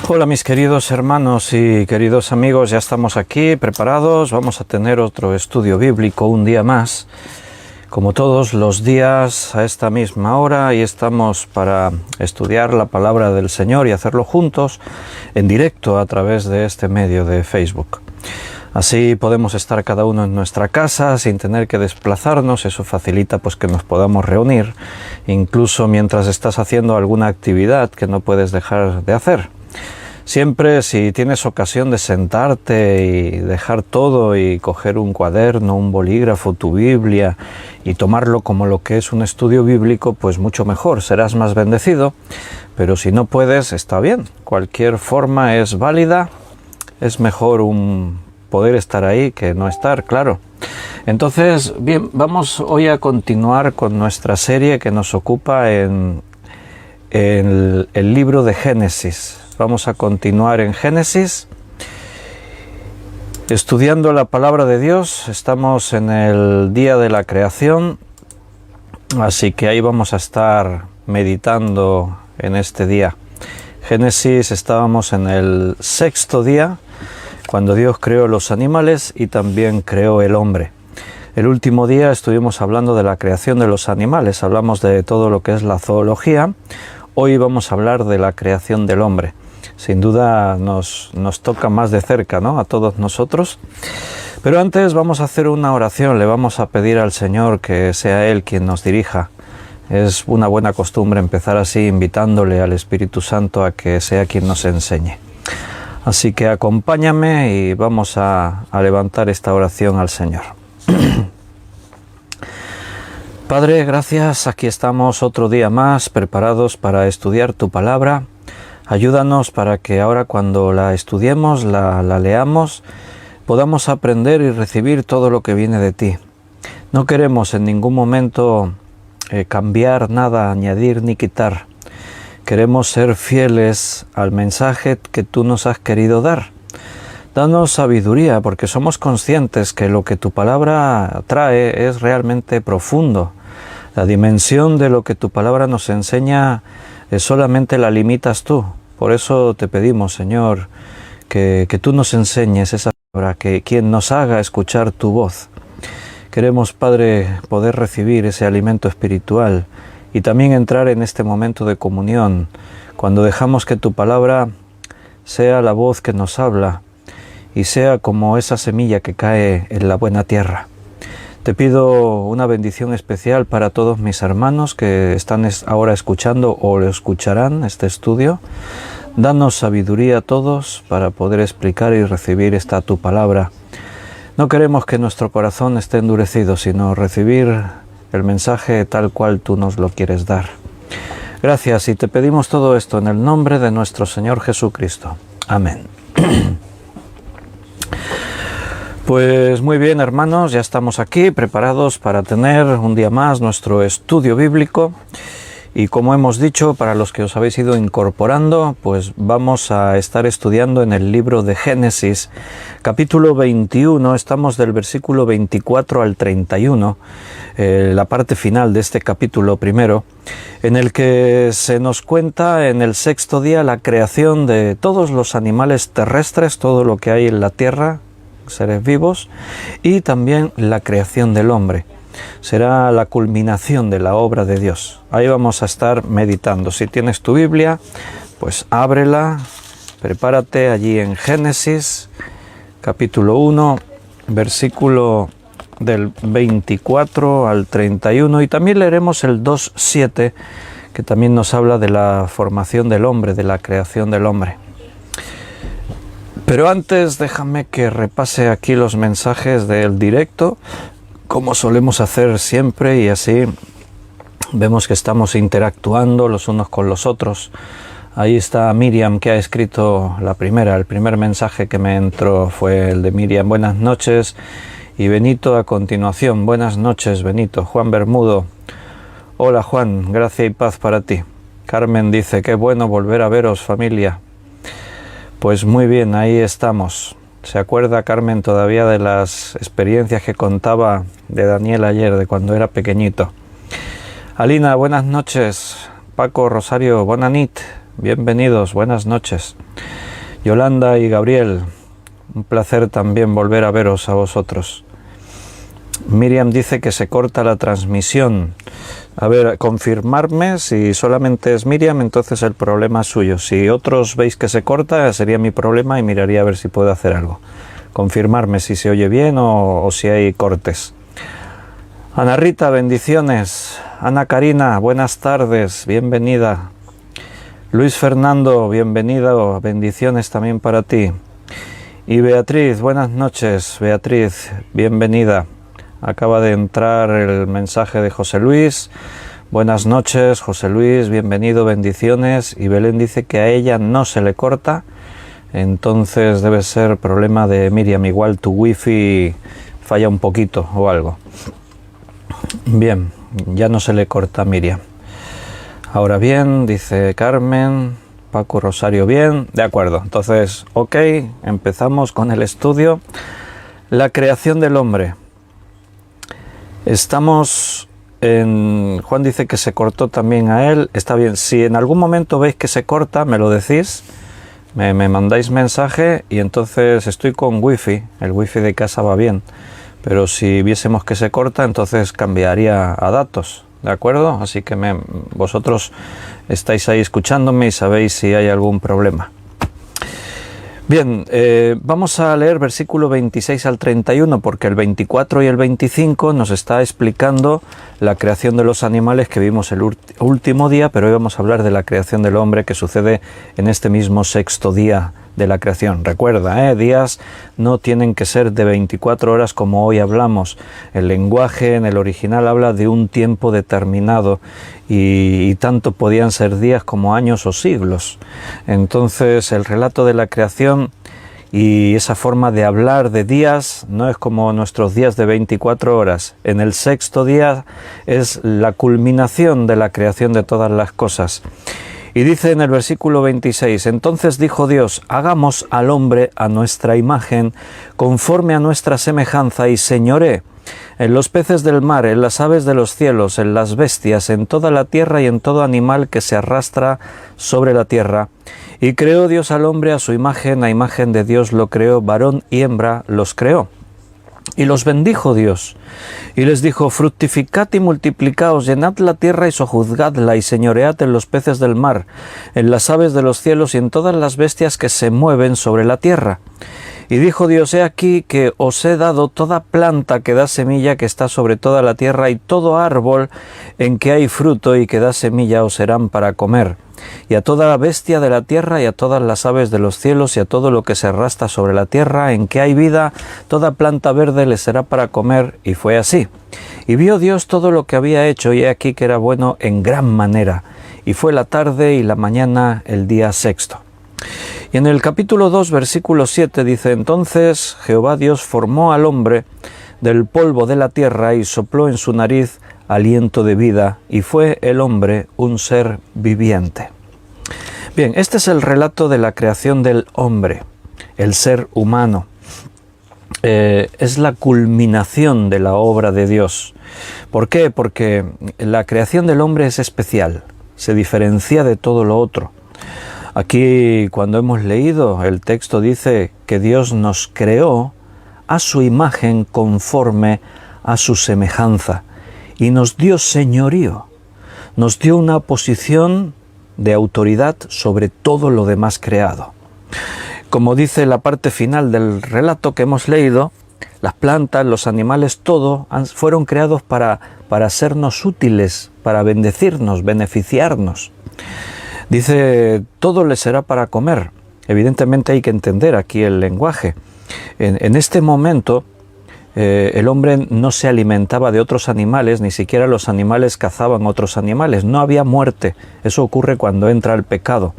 Hola mis queridos hermanos y queridos amigos, ya estamos aquí preparados, vamos a tener otro estudio bíblico un día más, como todos los días a esta misma hora, y estamos para estudiar la palabra del Señor y hacerlo juntos en directo a través de este medio de Facebook. Así podemos estar cada uno en nuestra casa sin tener que desplazarnos, eso facilita pues que nos podamos reunir, incluso mientras estás haciendo alguna actividad que no puedes dejar de hacer. Siempre si tienes ocasión de sentarte y dejar todo y coger un cuaderno, un bolígrafo, tu Biblia y tomarlo como lo que es un estudio bíblico, pues mucho mejor, serás más bendecido. Pero si no puedes, está bien, cualquier forma es válida, es mejor poder estar ahí que no estar, claro. Entonces, bien, vamos hoy a continuar con nuestra serie que nos ocupa en el libro de Génesis. Vamos a continuar en Génesis, estudiando la palabra de Dios. Estamos en el día de la creación, así que ahí vamos a estar meditando en este día. Génesis, estábamos en el sexto día, cuando Dios creó los animales y también creó el hombre. El último día estuvimos hablando de la creación de los animales, hablamos de todo lo que es la zoología. Hoy vamos a hablar de la creación del hombre. Sin duda nos toca más de cerca, ¿no?, a todos nosotros. Pero antes vamos a hacer una oración, le vamos a pedir al Señor que sea Él quien nos dirija. Es una buena costumbre empezar así, invitándole al Espíritu Santo a que sea quien nos enseñe. Así que acompáñame y vamos a levantar esta oración al Señor. Padre, gracias, aquí estamos otro día más, preparados para estudiar tu palabra. Ayúdanos para que ahora cuando la estudiemos, la leamos, podamos aprender y recibir todo lo que viene de ti. No queremos en ningún momento cambiar nada, añadir ni quitar. Queremos ser fieles al mensaje que tú nos has querido dar. Danos sabiduría, porque somos conscientes que lo que tu palabra trae es realmente profundo. La dimensión de lo que tu palabra nos enseña solamente la limitas tú. Por eso te pedimos, Señor, que tú nos enseñes esa palabra, que quien nos haga escuchar tu voz. Queremos, Padre, poder recibir ese alimento espiritual y también entrar en este momento de comunión, cuando dejamos que tu palabra sea la voz que nos habla y sea como esa semilla que cae en la buena tierra. Te pido una bendición especial para todos mis hermanos que están ahora escuchando o lo escucharán este estudio. Danos sabiduría a todos para poder explicar y recibir esta tu palabra. No queremos que nuestro corazón esté endurecido, sino recibir el mensaje tal cual tú nos lo quieres dar. Gracias, y te pedimos todo esto en el nombre de nuestro Señor Jesucristo. Amén. Pues muy bien, hermanos, ya estamos aquí preparados para tener un día más nuestro estudio bíblico. Y como hemos dicho, para los que os habéis ido incorporando, pues vamos a estar estudiando en el libro de Génesis, capítulo 21, estamos del versículo 24 al 31, la parte final de este capítulo primero, en el que se nos cuenta en el sexto día la creación de todos los animales terrestres, todo lo que hay en la tierra, seres vivos, y también la creación del hombre. Será la culminación de la obra de Dios. Ahí vamos a estar meditando. Si tienes tu Biblia, pues ábrela, prepárate allí en Génesis, capítulo 1, versículo del 24 al 31, y también leeremos el 2:7, que también nos habla de la formación del hombre, de la creación del hombre. Pero antes déjame que repase aquí los mensajes del directo, como solemos hacer siempre, y así vemos que estamos interactuando los unos con los otros. Ahí está Miriam, que ha escrito el primer mensaje que me entró fue el de Miriam. Buenas noches. Y Benito a continuación. Buenas noches, Benito. Juan Bermudo. Hola, Juan. Gracia y paz para ti. Carmen dice, qué bueno volver a veros, familia. Pues muy bien, ahí estamos. ¿Se acuerda, Carmen, todavía de las experiencias que contaba de Daniel ayer, de cuando era pequeñito? Alina, buenas noches. Paco Rosario, bona nit. bienvenidos, buenas noches. Yolanda y Gabriel, un placer también volver a veros a vosotros. Miriam dice que se corta la transmisión. A ver, confirmarme, si solamente es Miriam, entonces el problema es suyo. Si otros veis que se corta, sería mi problema y miraría a ver si puedo hacer algo. Confirmarme si se oye bien o si hay cortes. Ana Rita, bendiciones. Ana Karina, buenas tardes, bienvenida. Luis Fernando, bienvenido, bendiciones también para ti. Y Beatriz, buenas noches. Beatriz, bienvenida. Acaba de entrar el mensaje de José Luis. Buenas noches, José Luis, bienvenido, bendiciones. Y Belén dice que a ella no se le corta, entonces debe ser problema de Miriam. Igual tu wifi falla un poquito o algo. Bien, ya no se le corta a Miriam. Ahora bien, dice Carmen, Paco Rosario, bien, de acuerdo. Entonces, ok, empezamos con el estudio. La creación del hombre. Estamos en... Juan dice que se cortó también a él. Está bien, si en algún momento veis que se corta, me lo decís, me mandáis mensaje y entonces estoy con wifi. El wifi de casa va bien. Pero si viésemos que se corta, entonces cambiaría a datos, ¿de acuerdo? Así que vosotros estáis ahí escuchándome y sabéis si hay algún problema. Bien, vamos a leer versículo 26 al 31, porque el 24 y el 25 nos está explicando la creación de los animales que vimos el último día, pero hoy vamos a hablar de la creación del hombre que sucede en este mismo sexto día de la creación. Recuerda, días no tienen que ser de 24 horas como hoy hablamos. El lenguaje en el original habla de un tiempo determinado y tanto podían ser días como años o siglos. Entonces el relato de la creación y esa forma de hablar de días no es como nuestros días de 24 horas. En el sexto día es la culminación de la creación de todas las cosas. Y dice en el versículo 26, entonces dijo Dios, hagamos al hombre a nuestra imagen, conforme a nuestra semejanza, y señoree en los peces del mar, en las aves de los cielos, en las bestias, en toda la tierra y en todo animal que se arrastra sobre la tierra. Y creó Dios al hombre a imagen de Dios lo creó, varón y hembra los creó. Y los bendijo Dios, y les dijo, fructificad y multiplicaos, llenad la tierra y sojuzgadla, y señoread en los peces del mar, en las aves de los cielos y en todas las bestias que se mueven sobre la tierra. Y dijo Dios, he aquí que os he dado toda planta que da semilla que está sobre toda la tierra, y todo árbol en que hay fruto y que da semilla os serán para comer. Y a toda bestia de la tierra y a todas las aves de los cielos y a todo lo que se arrastra sobre la tierra en que hay vida, toda planta verde les será para comer. Y fue así. Y vio Dios todo lo que había hecho, y he aquí que era bueno en gran manera. Y fue la tarde y la mañana el día sexto. Y en el capítulo 2, versículo 7 dice, entonces Jehová Dios formó al hombre del polvo de la tierra y sopló en su nariz aliento de vida, y fue el hombre un ser viviente. Bien, este es el relato de la creación del hombre, el ser humano. Es la culminación de la obra de Dios. ¿Por qué? Porque la creación del hombre es especial, se diferencia de todo lo otro. Aquí, cuando hemos leído, el texto dice que Dios nos creó a su imagen conforme a su semejanza y nos dio señorío, nos dio una posición de autoridad sobre todo lo demás creado. Como dice la parte final del relato que hemos leído, las plantas, los animales, todo fueron creados para sernos útiles, para bendecirnos, beneficiarnos. Dice, todo les será para comer. Evidentemente hay que entender aquí el lenguaje. En este momento el hombre no se alimentaba de otros animales, ni siquiera los animales cazaban otros animales. No había muerte. Eso ocurre cuando entra el pecado.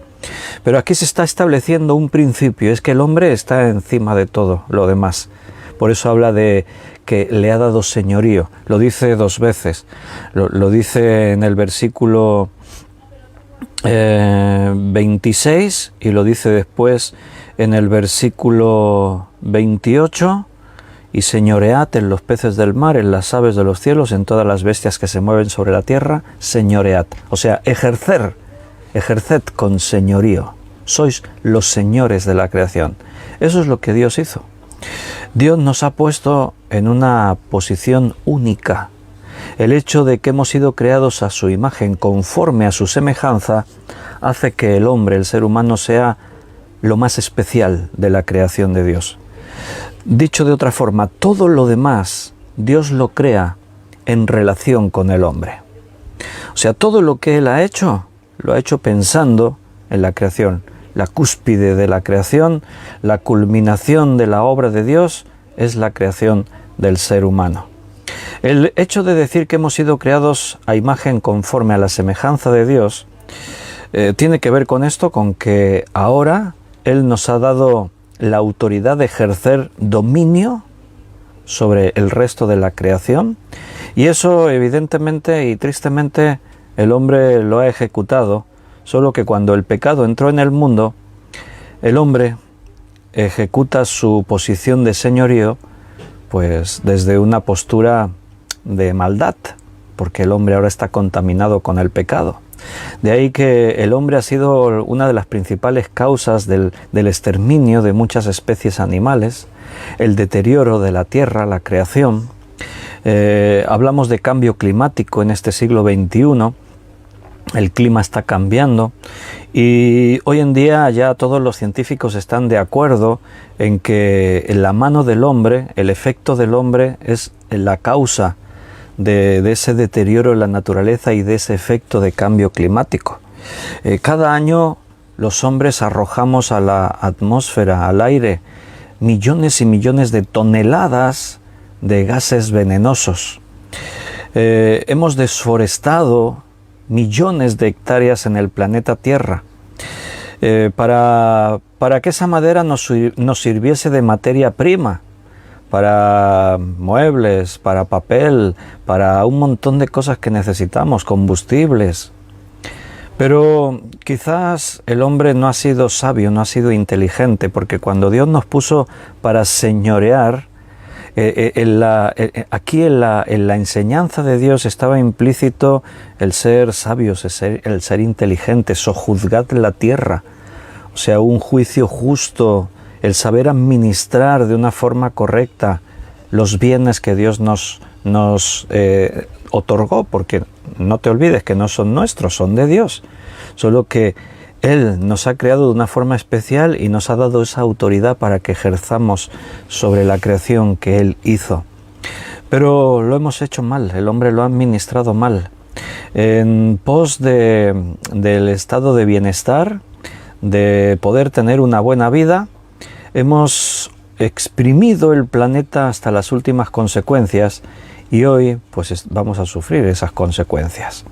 Pero aquí se está estableciendo un principio, es que el hombre está encima de todo lo demás. Por eso habla de que le ha dado señorío. Lo dice dos veces. Lo dice en el versículo 26 y lo dice después en el versículo 28, y señoread en los peces del mar, en las aves de los cielos, en todas las bestias que se mueven sobre la tierra, señoread. O sea, ejercer ejerced con señorío, sois los señores de la creación. Eso es lo que Dios hizo. Dios nos ha puesto en una posición única. El hecho de que hemos sido creados a su imagen, conforme a su semejanza, hace que el hombre, el ser humano, sea lo más especial de la creación de Dios. Dicho de otra forma, todo lo demás Dios lo crea en relación con el hombre. O sea, todo lo que Él ha hecho, lo ha hecho pensando en la creación. La cúspide de la creación, la culminación de la obra de Dios, es la creación del ser humano. El hecho de decir que hemos sido creados a imagen conforme a la semejanza de Dios, tiene que ver con esto, con que ahora Él nos ha dado la autoridad de ejercer dominio sobre el resto de la creación, y eso evidentemente y tristemente el hombre lo ha ejecutado, solo que cuando el pecado entró en el mundo, el hombre ejecuta su posición de señorío pues desde una postura de maldad, porque el hombre ahora está contaminado con el pecado. De ahí que el hombre ha sido una de las principales causas del exterminio de muchas especies animales, el deterioro de la tierra, la creación. Hablamos de cambio climático en este siglo XXI, el clima está cambiando y hoy en día ya todos los científicos están de acuerdo en que la mano del hombre, el efecto del hombre es la causa de ese deterioro en la naturaleza y de ese efecto de cambio climático. Cada año los hombres arrojamos a la atmósfera, al aire, millones y millones de toneladas de gases venenosos. Hemos desforestado millones de hectáreas en el planeta Tierra para que esa madera nos sirviese de materia prima para muebles, para papel, para un montón de cosas que necesitamos, combustibles. Pero quizás el hombre no ha sido sabio, no ha sido inteligente, porque cuando Dios nos puso para señorear, aquí en la enseñanza de Dios estaba implícito el ser sabios, el ser inteligentes, sojuzgad la tierra, o sea, un juicio justo, el saber administrar de una forma correcta los bienes que Dios nos otorgó, porque no te olvides que no son nuestros, son de Dios, solo que Él nos ha creado de una forma especial y nos ha dado esa autoridad para que ejerzamos sobre la creación que Él hizo. Pero lo hemos hecho mal, el hombre lo ha administrado mal. En pos del estado de bienestar, de poder tener una buena vida, hemos exprimido el planeta hasta las últimas consecuencias y hoy pues vamos a sufrir esas consecuencias.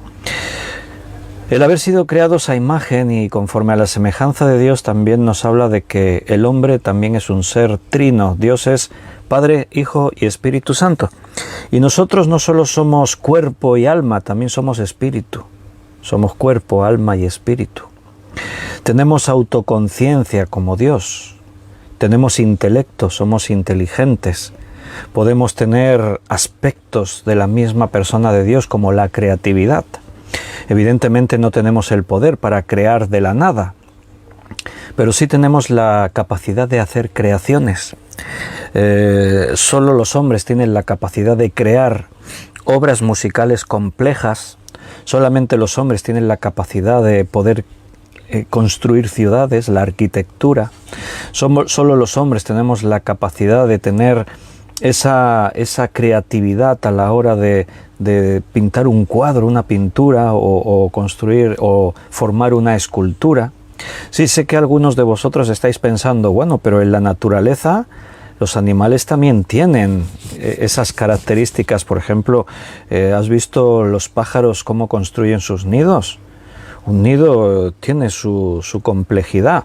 El haber sido creados a imagen y conforme a la semejanza de Dios también nos habla de que el hombre también es un ser trino. Dios es Padre, Hijo y Espíritu Santo. Y nosotros no solo somos cuerpo y alma, también somos espíritu. Somos cuerpo, alma y espíritu. Tenemos autoconciencia como Dios. Tenemos intelecto, somos inteligentes. Podemos tener aspectos de la misma persona de Dios como la creatividad. Evidentemente no tenemos el poder para crear de la nada, pero sí tenemos la capacidad de hacer creaciones. Solo los hombres tienen la capacidad de crear obras musicales complejas, solamente los hombres tienen la capacidad de poder construir ciudades, la arquitectura. Solo los hombres tenemos la capacidad de tener esa creatividad a la hora de pintar un cuadro, una pintura o construir o formar una escultura. Sí, sé que algunos de vosotros estáis pensando, bueno, pero en la naturaleza los animales también tienen esas características. Por ejemplo, ¿has visto los pájaros cómo construyen sus nidos? Un nido tiene su complejidad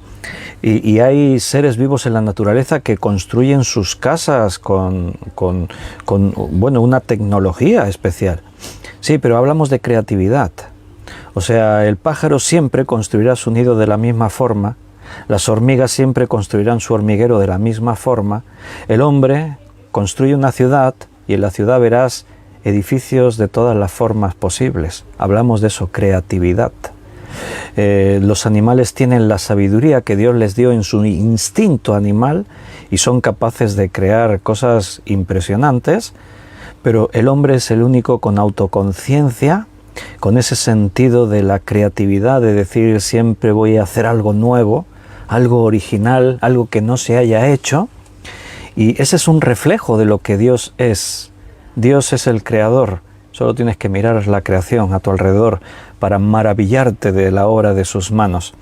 y hay seres vivos en la naturaleza que construyen sus casas con una tecnología especial. Sí, pero hablamos de creatividad. O sea, el pájaro siempre construirá su nido de la misma forma, las hormigas siempre construirán su hormiguero de la misma forma, el hombre construye una ciudad y en la ciudad verás edificios de todas las formas posibles. Hablamos de eso, creatividad. Los animales tienen la sabiduría que Dios les dio en su instinto animal y son capaces de crear cosas impresionantes, pero el hombre es el único con autoconciencia, con ese sentido de la creatividad, de decir siempre voy a hacer algo nuevo, algo original, algo que no se haya hecho, y ese es un reflejo de lo que Dios es. Dios es el creador, solo tienes que mirar la creación a tu alrededor para maravillarte de la obra de sus manos.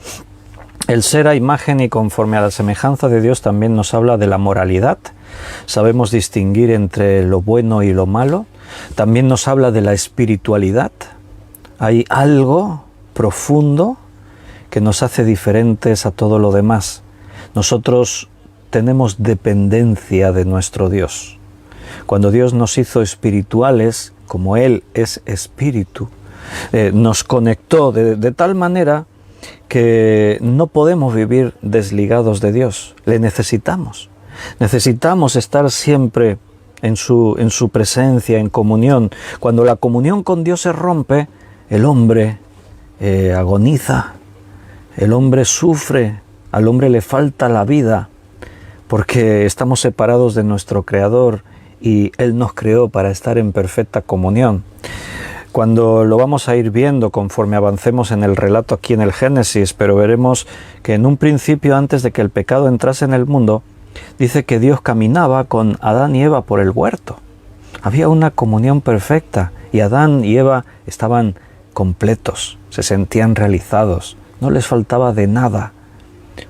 El ser a imagen y conforme a la semejanza de Dios también nos habla de la moralidad. Sabemos distinguir entre lo bueno y lo malo. También nos habla de la espiritualidad. Hay algo profundo que nos hace diferentes a todo lo demás. Nosotros tenemos dependencia de nuestro Dios. Cuando Dios nos hizo espirituales, como Él es espíritu, nos conectó de tal manera que no podemos vivir desligados de Dios. Le necesitamos. Necesitamos estar siempre en su presencia, en comunión. Cuando la comunión con Dios se rompe, el hombre agoniza, el hombre sufre, al hombre le falta la vida, porque estamos separados de nuestro Creador y Él nos creó para estar en perfecta comunión. Cuando lo vamos a ir viendo conforme avancemos en el relato aquí en el Génesis, pero veremos que en un principio, antes de que el pecado entrase en el mundo, dice que Dios caminaba con Adán y Eva por el huerto. Había una comunión perfecta y Adán y Eva estaban completos, se sentían realizados, no les faltaba de nada,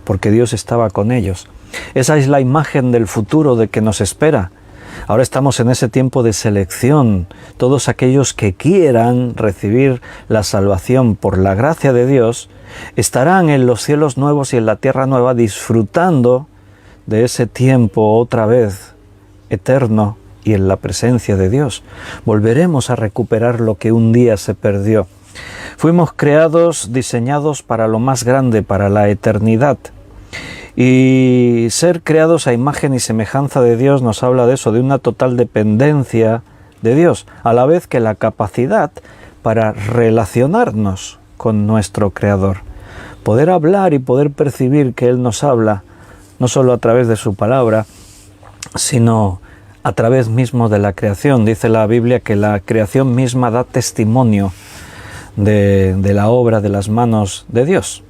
porque Dios estaba con ellos. Esa es la imagen del futuro de que nos espera. Ahora estamos en ese tiempo de selección. Todos aquellos que quieran recibir la salvación por la gracia de Dios estarán en los cielos nuevos y en la tierra nueva disfrutando de ese tiempo otra vez eterno y en la presencia de Dios. Volveremos a recuperar lo que un día se perdió. Fuimos creados, diseñados para lo más grande, para la eternidad. Y ser creados a imagen y semejanza de Dios nos habla de eso, de una total dependencia de Dios, a la vez que la capacidad para relacionarnos con nuestro Creador. Poder hablar y poder percibir que Él nos habla, no solo a través de su palabra, sino a través mismo de la creación. Dice la Biblia que la creación misma da testimonio de la obra de las manos de Dios.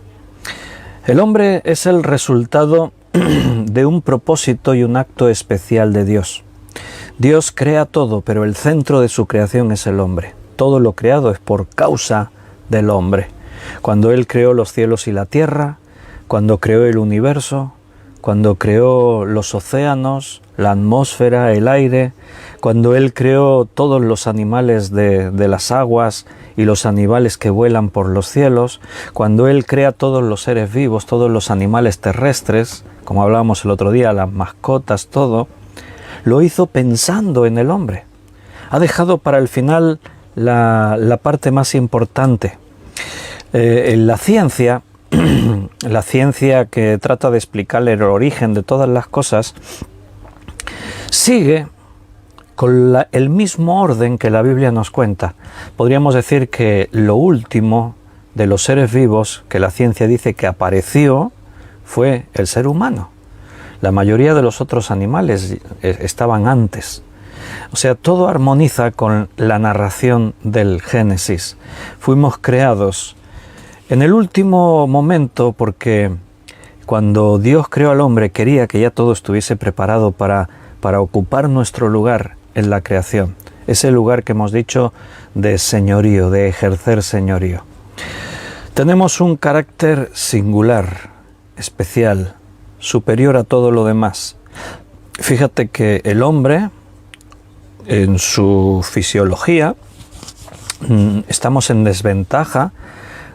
El hombre es el resultado de un propósito y un acto especial de Dios. Dios crea todo, pero el centro de su creación es el hombre. Todo lo creado es por causa del hombre. Cuando Él creó los cielos y la tierra, cuando creó el universo, cuando creó los océanos, la atmósfera, el aire, cuando Él creó todos los animales de las aguas y los animales que vuelan por los cielos, cuando Él crea todos los seres vivos, todos los animales terrestres, como hablábamos el otro día, las mascotas, todo, lo hizo pensando en el hombre. Ha dejado para el final la parte más importante. En la ciencia que trata de explicar el origen de todas las cosas, sigue con el mismo orden que la Biblia nos cuenta. Podríamos decir que lo último de los seres vivos que la ciencia dice que apareció fue el ser humano. La mayoría de los otros animales estaban antes. O sea, todo armoniza con la narración del Génesis. Fuimos creados en el último momento porque cuando Dios creó al hombre quería que ya todo estuviese preparado para ocupar nuestro lugar en la creación. Ese lugar que hemos dicho de señorío, de ejercer señorío. Tenemos un carácter singular, especial, superior a todo lo demás. Fíjate que el hombre, en su fisiología, estamos en desventaja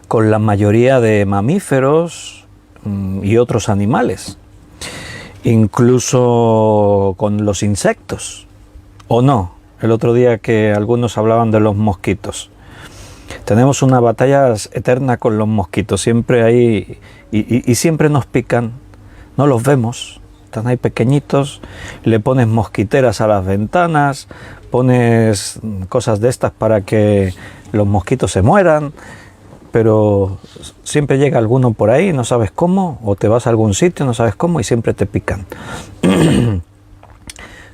con la mayoría de mamíferos y otros animales, incluso con los insectos, ¿o no? El otro día que algunos hablaban de los mosquitos. Tenemos una batalla eterna con los mosquitos, siempre hay, y siempre nos pican, no los vemos, están ahí pequeñitos, le pones mosquiteras a las ventanas, pones cosas de estas para que los mosquitos se mueran, pero siempre llega alguno por ahí, no sabes cómo, o te vas a algún sitio, no sabes cómo, y siempre te pican.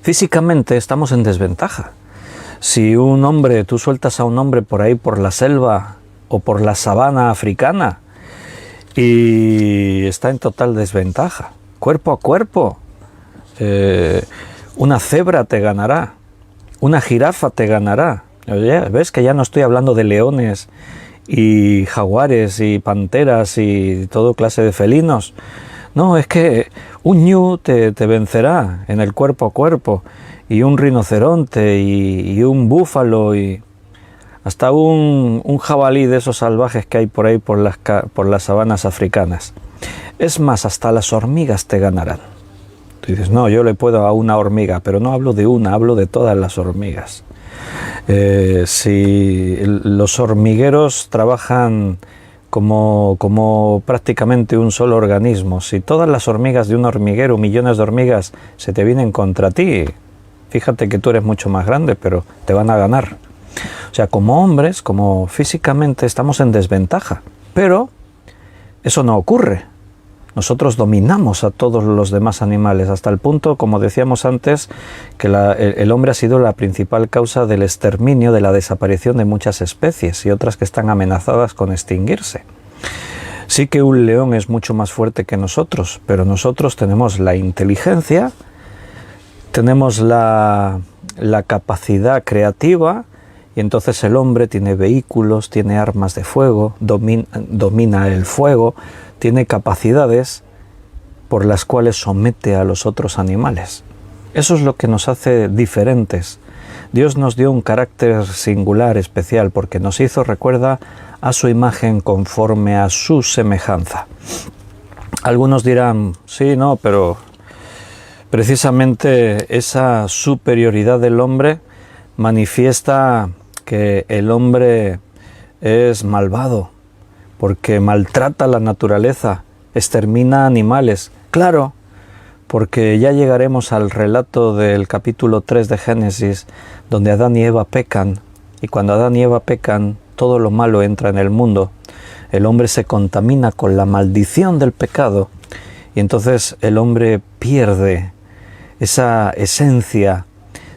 Físicamente estamos en desventaja. Si tú sueltas a un hombre por ahí por la selva o por la sabana africana y está en total desventaja, cuerpo a cuerpo, una cebra te ganará, una jirafa te ganará. Oye, ¿ves que ya no estoy hablando de leones y jaguares y panteras y todo clase de felinos? No, es que un ñu te vencerá en el cuerpo a cuerpo, y un rinoceronte y un búfalo y hasta un jabalí de esos salvajes que hay por ahí por las sabanas africanas. Es más, hasta las hormigas te ganarán. Tú dices, no, yo le puedo a una hormiga, pero no hablo de una, hablo de todas las hormigas. Si los hormigueros trabajan como prácticamente un solo organismo, si todas las hormigas de un hormiguero, millones de hormigas, se te vienen contra ti, fíjate que tú eres mucho más grande, pero te van a ganar. O sea, como hombres, como físicamente, estamos en desventaja, pero eso no ocurre. Nosotros dominamos a todos los demás animales, hasta el punto, como decíamos antes, que el hombre ha sido la principal causa del exterminio, de la desaparición de muchas especies y otras que están amenazadas con extinguirse. Sí que un león es mucho más fuerte que nosotros, pero nosotros tenemos la inteligencia, tenemos la capacidad creativa, y entonces el hombre tiene vehículos, tiene armas de fuego, domina el fuego, tiene capacidades por las cuales somete a los otros animales. Eso es lo que nos hace diferentes. Dios nos dio un carácter singular, especial, porque nos hizo, recuerda, a su imagen conforme a su semejanza. Algunos dirán, sí, no, pero precisamente esa superioridad del hombre manifiesta que el hombre es malvado, porque maltrata la naturaleza, extermina animales. Claro, porque ya llegaremos al relato del capítulo 3 de Génesis, donde Adán y Eva pecan, y cuando Adán y Eva pecan, todo lo malo entra en el mundo. El hombre se contamina con la maldición del pecado, y entonces el hombre pierde esa esencia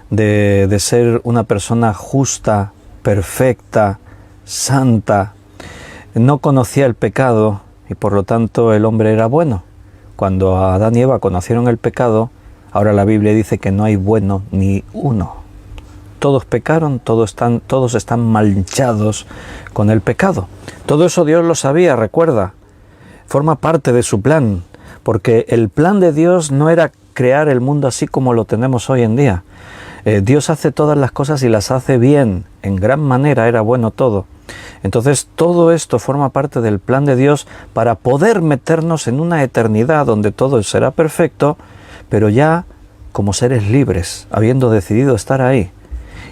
de ser una persona justa, perfecta, santa. No conocía el pecado y por lo tanto el hombre era bueno. Cuando Adán y Eva conocieron el pecado, ahora la Biblia dice que no hay bueno ni uno. Todos pecaron, todos están manchados con el pecado. Todo eso Dios lo sabía, recuerda. Forma parte de su plan, porque el plan de Dios no era crear el mundo así como lo tenemos hoy en día. Dios hace todas las cosas y las hace bien, en gran manera, era bueno todo. Entonces todo esto forma parte del plan de Dios para poder meternos en una eternidad donde todo será perfecto, pero ya como seres libres, habiendo decidido estar ahí.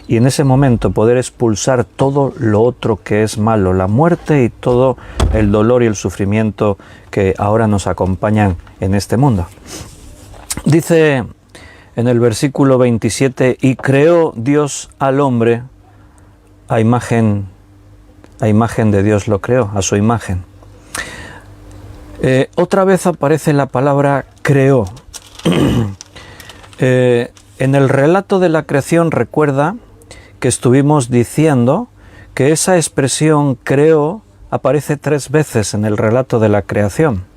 Y en ese momento poder expulsar todo lo otro que es malo, la muerte y todo el dolor y el sufrimiento que ahora nos acompañan en este mundo. Dice en el versículo 27, y creó Dios al hombre a imagen de Dios lo creó, a su imagen. Otra vez aparece la palabra creó. En el relato de la creación, recuerda que estuvimos diciendo que esa expresión creó aparece 3 veces en el relato de la creación.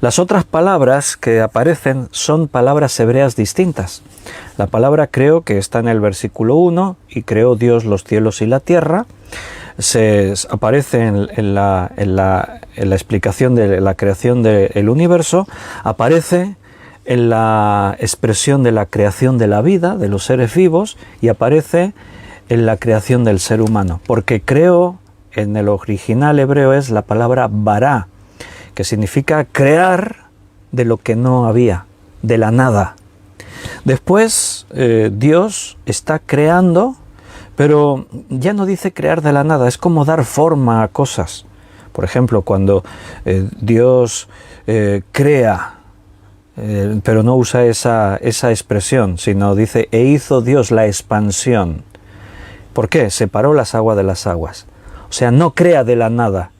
Las otras palabras que aparecen son palabras hebreas distintas. La palabra creó, que está en el versículo 1, y creó Dios los cielos y la tierra, aparece en la explicación de la creación del universo, aparece en la expresión de la creación de la vida, de los seres vivos, y aparece en la creación del ser humano. Porque creó, en el original hebreo, es la palabra bará, que significa crear de lo que no había, de la nada. Después Dios está creando, pero ya no dice crear de la nada, es como dar forma a cosas. Por ejemplo, cuando Dios crea, pero no usa esa expresión, sino dice, e hizo Dios la expansión. ¿Por qué? Separó las aguas de las aguas. O sea, no crea de la nada,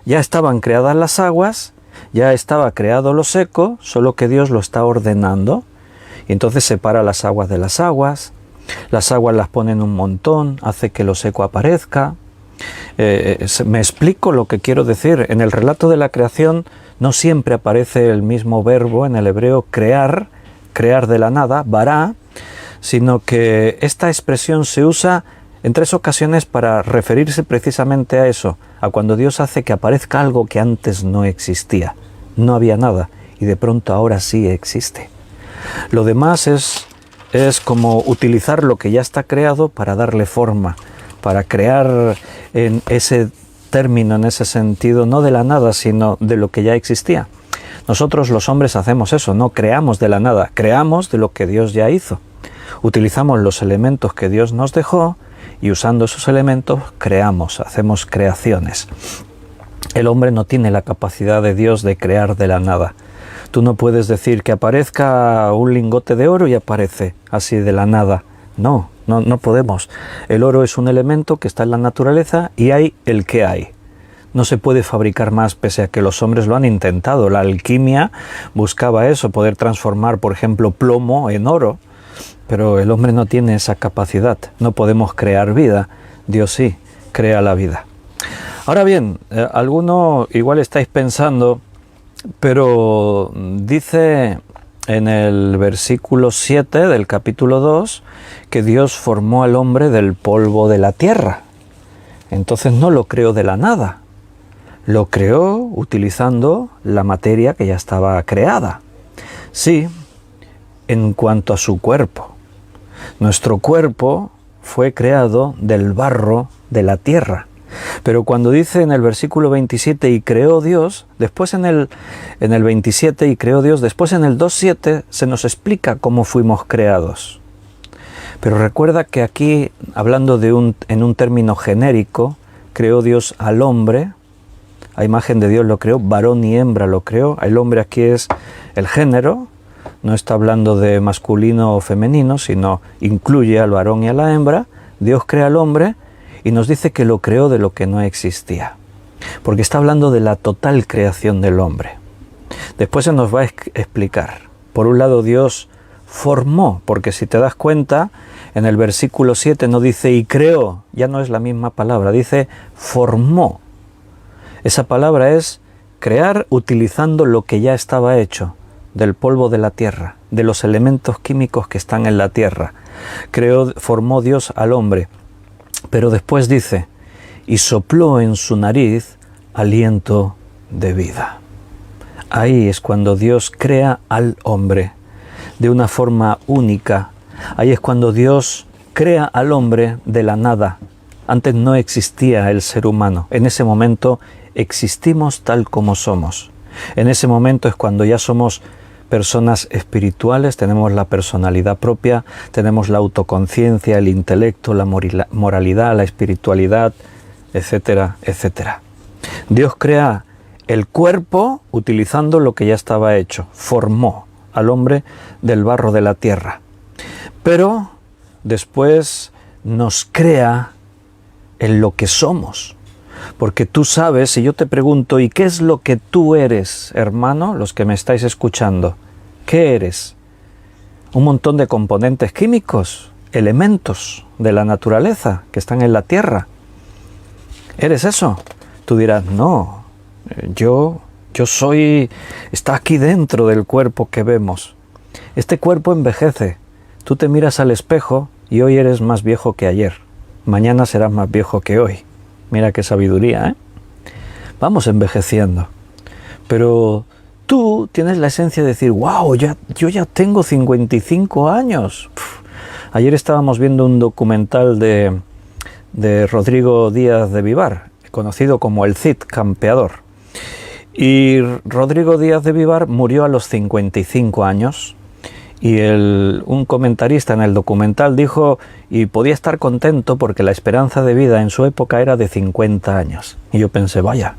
Ya estaban creadas las aguas, ya estaba creado lo seco, solo que Dios lo está ordenando. Y entonces separa las aguas de las aguas las pone en un montón, hace que lo seco aparezca. Me explico lo que quiero decir. En el relato de la creación no siempre aparece el mismo verbo en el hebreo crear de la nada, bará, sino que esta expresión se usa en 3 ocasiones para referirse precisamente a eso, a cuando Dios hace que aparezca algo que antes no existía. No había nada y de pronto ahora sí existe. Lo demás es como utilizar lo que ya está creado para darle forma, para crear en ese término, en ese sentido, no de la nada, sino de lo que ya existía. Nosotros los hombres hacemos eso, no creamos de la nada, creamos de lo que Dios ya hizo. Utilizamos los elementos que Dios nos dejó y usando esos elementos creamos, hacemos creaciones. El hombre no tiene la capacidad de Dios de crear de la nada. Tú no puedes decir que aparezca un lingote de oro y aparece así de la nada. No podemos. El oro es un elemento que está en la naturaleza y hay el que hay. No se puede fabricar más pese a que los hombres lo han intentado. La alquimia buscaba eso, poder transformar, por ejemplo, plomo en oro. Pero el hombre no tiene esa capacidad. No podemos crear vida. Dios sí crea la vida. Ahora bien, alguno igual estáis pensando, pero dice en el versículo 7 del capítulo 2 que Dios formó al hombre del polvo de la tierra. Entonces no lo creó de la nada. Lo creó utilizando la materia que ya estaba creada. Sí, en cuanto a su cuerpo. Nuestro cuerpo fue creado del barro de la tierra. Pero cuando dice en el versículo 27 y creó Dios, después en el 27 y creó Dios, después en el 2.7 se nos explica cómo fuimos creados. Pero recuerda que aquí, hablando en un término genérico, creó Dios al hombre, a imagen de Dios lo creó, varón y hembra lo creó. El hombre aquí es el género, no está hablando de masculino o femenino, sino incluye al varón y a la hembra. Dios crea al hombre y nos dice que lo creó de lo que no existía, porque está hablando de la total creación del hombre. Después se nos va a explicar. Por un lado, Dios formó, porque si te das cuenta, en el versículo 7 no dice y creó, ya no es la misma palabra, dice formó. Esa palabra es crear utilizando lo que ya estaba hecho, del polvo de la tierra, de los elementos químicos que están en la tierra. Formó Dios al hombre. Pero después dice, y sopló en su nariz aliento de vida. Ahí es cuando Dios crea al hombre de una forma única. Ahí es cuando Dios crea al hombre de la nada. Antes no existía el ser humano. En ese momento existimos tal como somos. En ese momento es cuando ya somos personas espirituales, tenemos la personalidad propia, tenemos la autoconciencia, el intelecto, la moralidad, la espiritualidad, etcétera, etcétera. Dios crea el cuerpo utilizando lo que ya estaba hecho, formó al hombre del barro de la tierra. Pero después nos crea en lo que somos. Porque tú sabes, si yo te pregunto, ¿y qué es lo que tú eres, hermano? Los que me estáis escuchando, ¿qué eres? Un montón de componentes químicos, elementos de la naturaleza que están en la tierra. ¿Eres eso? Tú dirás, no, yo soy, está aquí dentro del cuerpo que vemos. Este cuerpo envejece. Tú te miras al espejo y hoy eres más viejo que ayer. Mañana serás más viejo que hoy. Mira qué sabiduría, ¿eh? Vamos envejeciendo. Pero tú tienes la esencia de decir, wow, yo ya tengo 55 años. Ayer estábamos viendo un documental de Rodrigo Díaz de Vivar, conocido como el Cid campeador. Y Rodrigo Díaz de Vivar murió a los 55 años. Y un comentarista en el documental dijo, y podía estar contento porque la esperanza de vida en su época era de 50 años. Y yo pensé, vaya,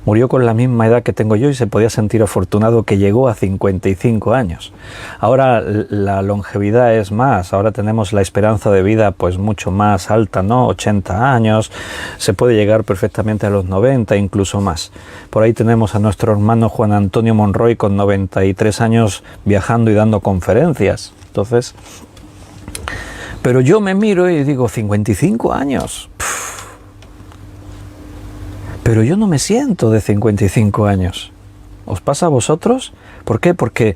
Murió con la misma edad que tengo yo y se podía sentir afortunado que llegó a 55 años. Ahora la longevidad es más, ahora tenemos la esperanza de vida pues mucho más alta, ¿no? 80 años, se puede llegar perfectamente a los 90, incluso más. Por ahí tenemos a nuestro hermano Juan Antonio Monroy con 93 años viajando y dando conferencias. Entonces, pero yo me miro y digo, 55 años. Pero yo no me siento de 55 años. ¿Os pasa a vosotros? ¿Por qué? Porque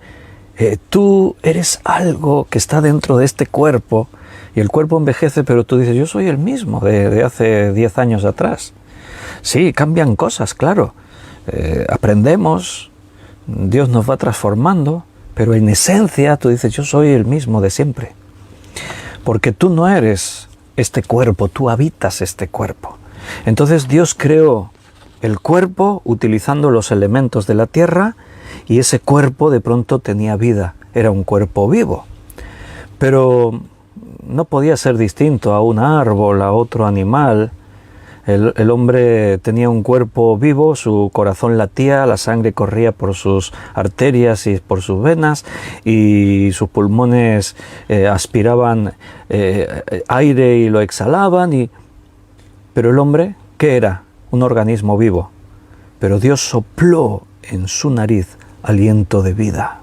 tú eres algo que está dentro de este cuerpo y el cuerpo envejece, pero tú dices, yo soy el mismo de hace 10 años atrás. Sí, cambian cosas, claro. Aprendemos, Dios nos va transformando, pero en esencia tú dices, yo soy el mismo de siempre. Porque tú no eres este cuerpo, tú habitas este cuerpo. Entonces Dios creó el cuerpo utilizando los elementos de la tierra y ese cuerpo de pronto tenía vida, era un cuerpo vivo. Pero no podía ser distinto a un árbol, a otro animal. El hombre tenía un cuerpo vivo, su corazón latía, la sangre corría por sus arterias y por sus venas y sus pulmones aspiraban aire y lo exhalaban. Pero el hombre, ¿qué era? Un organismo vivo. Pero Dios sopló en su nariz aliento de vida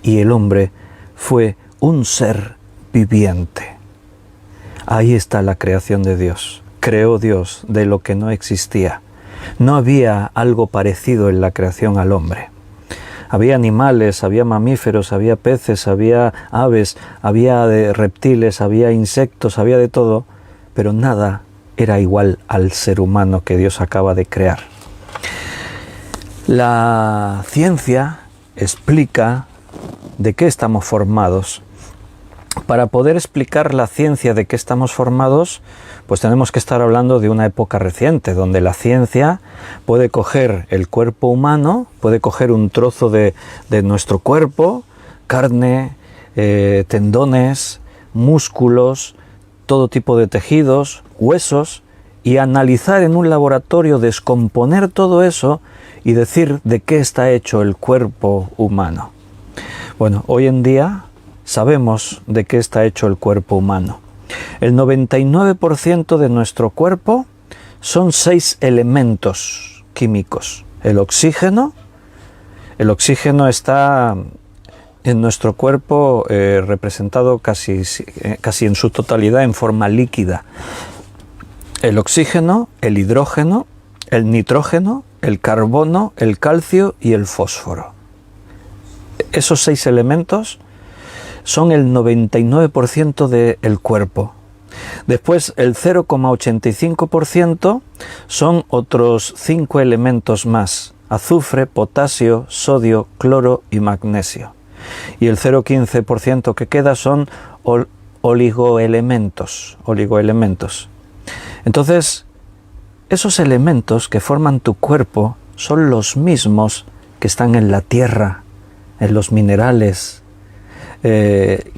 y el hombre fue un ser viviente. Ahí está la creación de Dios. Creó Dios de lo que no existía. No había algo parecido en la creación al hombre. Había animales, había mamíferos, había peces, había aves, había reptiles, había insectos, había de todo, pero nada era igual al ser humano que Dios acaba de crear. La ciencia explica de qué estamos formados. Para poder explicar la ciencia de qué estamos formados, pues tenemos que estar hablando de una época reciente, donde la ciencia puede coger el cuerpo humano, puede coger un trozo de nuestro cuerpo, carne, tendones, músculos, todo tipo de tejidos, huesos, y analizar en un laboratorio, descomponer todo eso y decir de qué está hecho el cuerpo humano. Bueno, hoy en día sabemos de qué está hecho el cuerpo humano. El 99% de nuestro cuerpo son 6 elementos químicos. El oxígeno está en nuestro cuerpo representado casi en su totalidad en forma líquida. El oxígeno, el hidrógeno, el nitrógeno, el carbono, el calcio y el fósforo. Esos 6 elementos son el 99% del cuerpo. Después el 0,85% son otros 5 elementos más: azufre, potasio, sodio, cloro y magnesio. Y el 0,15% que queda son oligoelementos. Entonces, esos elementos que forman tu cuerpo son los mismos que están en la tierra, en los minerales.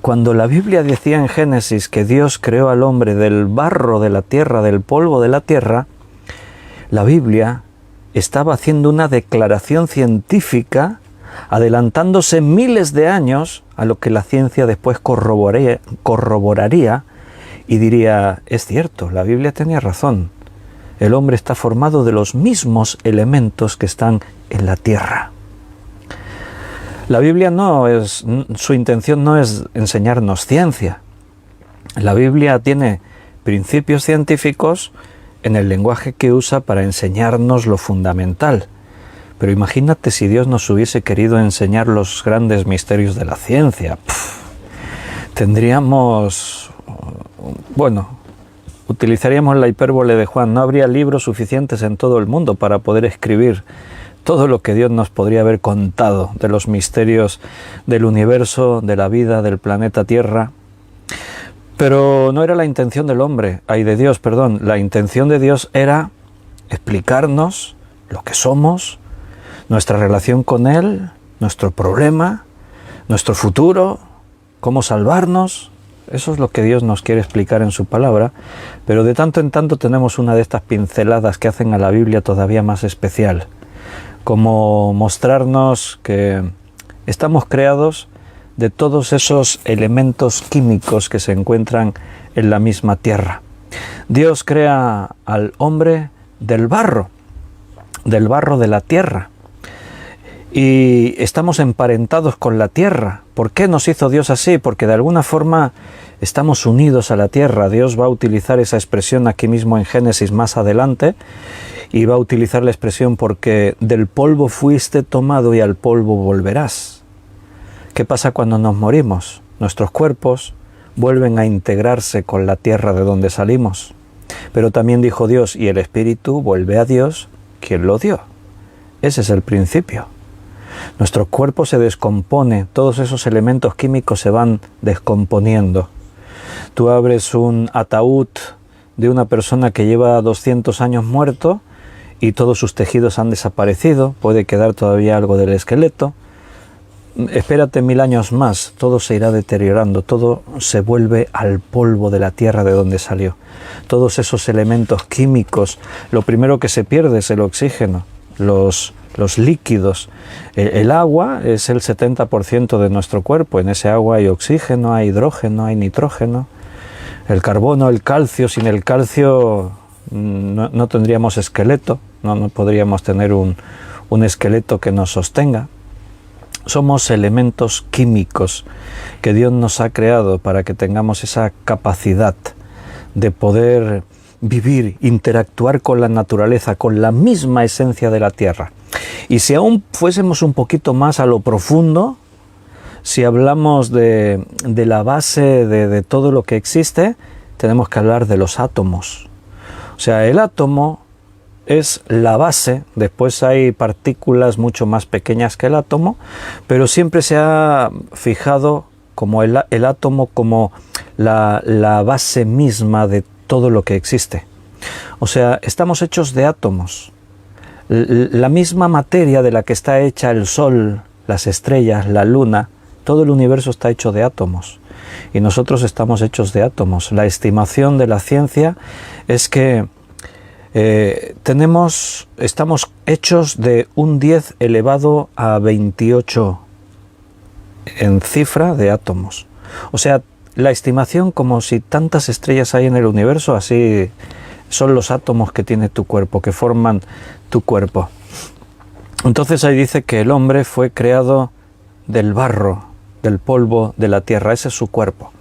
Cuando la Biblia decía en Génesis que Dios creó al hombre del barro de la tierra, del polvo de la tierra, la Biblia estaba haciendo una declaración científica, adelantándose miles de años a lo que la ciencia después corroboraría y diría, es cierto, la Biblia tenía razón. El hombre está formado de los mismos elementos que están en la tierra. La Biblia su intención no es enseñarnos ciencia. La Biblia tiene principios científicos en el lenguaje que usa para enseñarnos lo fundamental. Pero imagínate si Dios nos hubiese querido enseñar los grandes misterios de la ciencia. Utilizaríamos la hipérbole de Juan, no habría libros suficientes en todo el mundo para poder escribir todo lo que Dios nos podría haber contado de los misterios del universo, de la vida, del planeta Tierra. Pero no era la intención del hombre, de Dios, perdón. La intención de Dios era explicarnos lo que somos, nuestra relación con Él, nuestro problema, nuestro futuro, cómo salvarnos. Eso es lo que Dios nos quiere explicar en su palabra, pero de tanto en tanto tenemos una de estas pinceladas que hacen a la Biblia todavía más especial. como mostrarnos que estamos creados de todos esos elementos químicos que se encuentran en la misma tierra. Dios crea al hombre del barro de la tierra. Y estamos emparentados con la tierra. ¿Por qué nos hizo Dios así? Porque de alguna forma estamos unidos a la tierra. Dios va a utilizar esa expresión aquí mismo en Génesis más adelante, y va a utilizar la expresión porque del polvo fuiste tomado y al polvo volverás. ¿Qué pasa cuando nos morimos? Nuestros cuerpos vuelven a integrarse con la tierra de donde salimos. Pero también dijo Dios, y el espíritu vuelve a Dios, quien lo dio. Ese es el principio. Nuestro cuerpo se descompone, todos esos elementos químicos se van descomponiendo. Tú abres un ataúd de una persona que lleva 200 años muerto y todos sus tejidos han desaparecido, puede quedar todavía algo del esqueleto. Espérate 1000 años más, todo se irá deteriorando, todo se vuelve al polvo de la tierra de donde salió. Todos esos elementos químicos, lo primero que se pierde es el oxígeno, los líquidos. El agua es el 70% de nuestro cuerpo. En ese agua hay oxígeno, hay hidrógeno, hay nitrógeno. El carbono, el calcio. Sin el calcio no tendríamos esqueleto, no podríamos tener un esqueleto que nos sostenga. Somos elementos químicos que Dios nos ha creado para que tengamos esa capacidad de poder vivir, interactuar con la naturaleza, con la misma esencia de la tierra. Y si aún fuésemos un poquito más a lo profundo, si hablamos de la base de todo lo que existe, tenemos que hablar de los átomos. O sea, el átomo es la base, después hay partículas mucho más pequeñas que el átomo, pero siempre se ha fijado como el átomo como la base misma de todo lo que existe. O sea, estamos hechos de átomos. La misma materia de la que está hecha el Sol, las estrellas, la Luna, todo el universo está hecho de átomos. Y nosotros estamos hechos de átomos. La estimación de la ciencia es que estamos hechos de un 10 elevado a 28 en cifra de átomos. O sea, la estimación como si tantas estrellas hay en el universo, así son los átomos que tiene tu cuerpo, que forman tu cuerpo. Entonces ahí dice que el hombre fue creado del barro, del polvo de la tierra, ese es su cuerpo.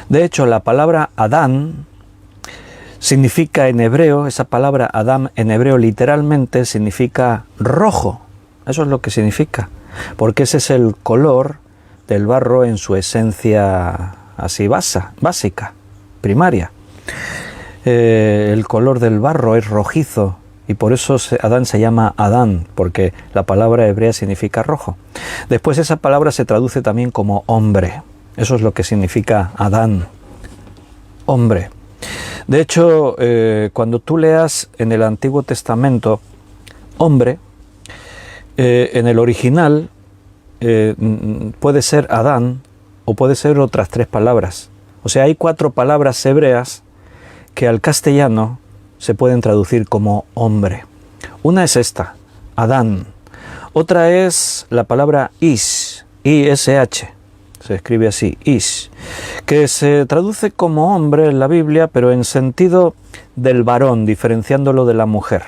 De hecho, la palabra Adán significa en hebreo, esa palabra Adán en hebreo literalmente significa rojo. Eso es lo que significa, porque ese es el color del barro en su esencia así básica, primaria. El color del barro es rojizo y por eso Adán se llama Adán, porque la palabra hebrea significa rojo. Después esa palabra se traduce también como hombre. Eso es lo que significa Adán, hombre. De hecho, cuando tú leas en el Antiguo Testamento hombre, en el original puede ser Adán o puede ser otras 3 palabras. O sea, hay 4 palabras hebreas que al castellano se pueden traducir como hombre. Una es esta, Adán. Otra es la palabra Ish, I-S-H, se escribe así, Ish, que se traduce como hombre en la Biblia, pero en sentido del varón, diferenciándolo de la mujer.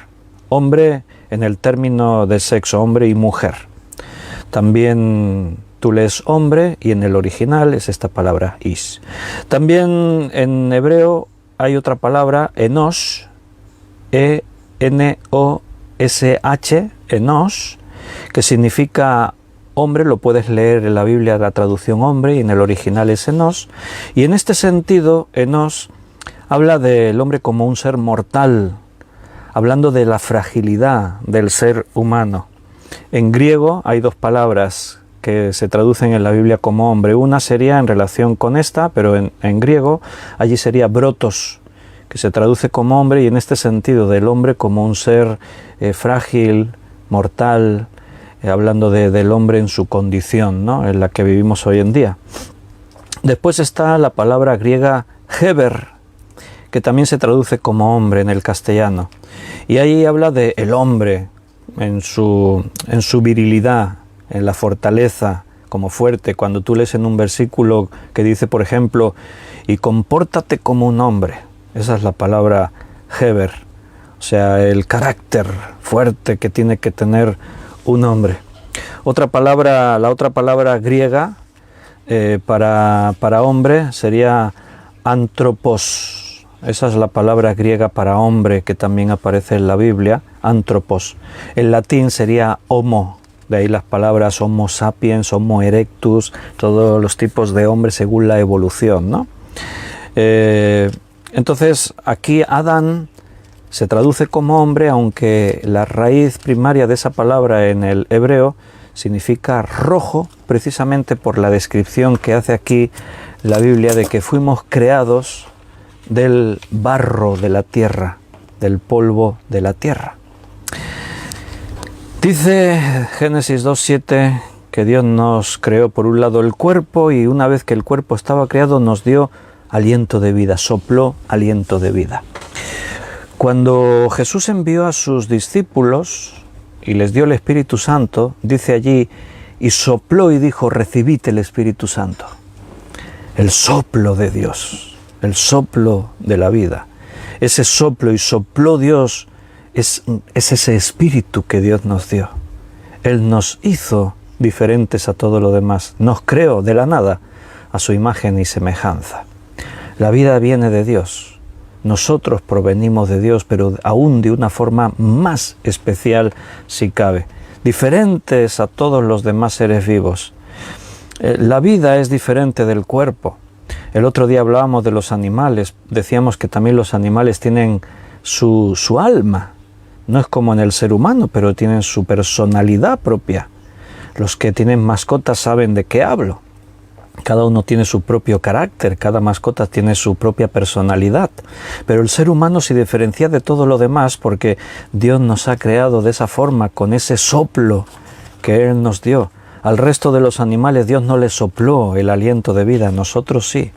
Hombre en el término de sexo, hombre y mujer. También tú lees hombre y en el original es esta palabra Ish. También en hebreo hay otra palabra, Enosh, E-N-O-S-H, Enosh, que significa hombre. Lo puedes leer en la Biblia la traducción hombre y en el original es Enosh. Y en este sentido, Enosh habla del hombre como un ser mortal, hablando de la fragilidad del ser humano. En griego hay 2 palabras que se traducen en la Biblia como hombre. Una sería en relación con esta, pero en griego allí sería brotos, que se traduce como hombre, y en este sentido del hombre como un ser frágil, mortal, hablando del hombre en su condición, ¿no?, en la que vivimos hoy en día. Después está la palabra griega Heber, que también se traduce como hombre en el castellano, y ahí habla de el hombre en su virilidad, en la fortaleza, como fuerte. Cuando tú lees en un versículo que dice, por ejemplo, y compórtate como un hombre, esa es la palabra Heber, o sea, el carácter fuerte que tiene que tener un hombre. La otra palabra griega para hombre sería antropos. Esa es la palabra griega para hombre que también aparece en la Biblia, antropos. En latín sería homo, de ahí las palabras homo sapiens, homo erectus, todos los tipos de hombres según la evolución, ¿no? Entonces aquí Adán se traduce como hombre, aunque la raíz primaria de esa palabra en el hebreo significa rojo, precisamente por la descripción que hace aquí la Biblia de que fuimos creados del barro de la tierra, del polvo de la tierra. Dice Génesis 2:7 que Dios nos creó por un lado el cuerpo, y una vez que el cuerpo estaba creado nos dio aliento de vida, sopló aliento de vida. Cuando Jesús envió a sus discípulos y les dio el Espíritu Santo, dice allí, y sopló y dijo, recibid el Espíritu Santo. El soplo de Dios, el soplo de la vida. Ese soplo, y sopló Dios, es ese Espíritu que Dios nos dio. Él nos hizo diferentes a todo lo demás. Nos creó de la nada a su imagen y semejanza. La vida viene de Dios. Nosotros provenimos de Dios, pero aún de una forma más especial si cabe. Diferentes a todos los demás seres vivos. La vida es diferente del cuerpo. El otro día hablábamos de los animales. Decíamos que también los animales tienen su alma. No es como en el ser humano, pero tienen su personalidad propia. Los que tienen mascotas saben de qué hablo. Cada uno tiene su propio carácter, cada mascota tiene su propia personalidad. Pero el ser humano se diferencia de todo lo demás porque Dios nos ha creado de esa forma, con ese soplo que Él nos dio. Al resto de los animales Dios no les sopló el aliento de vida, nosotros sí.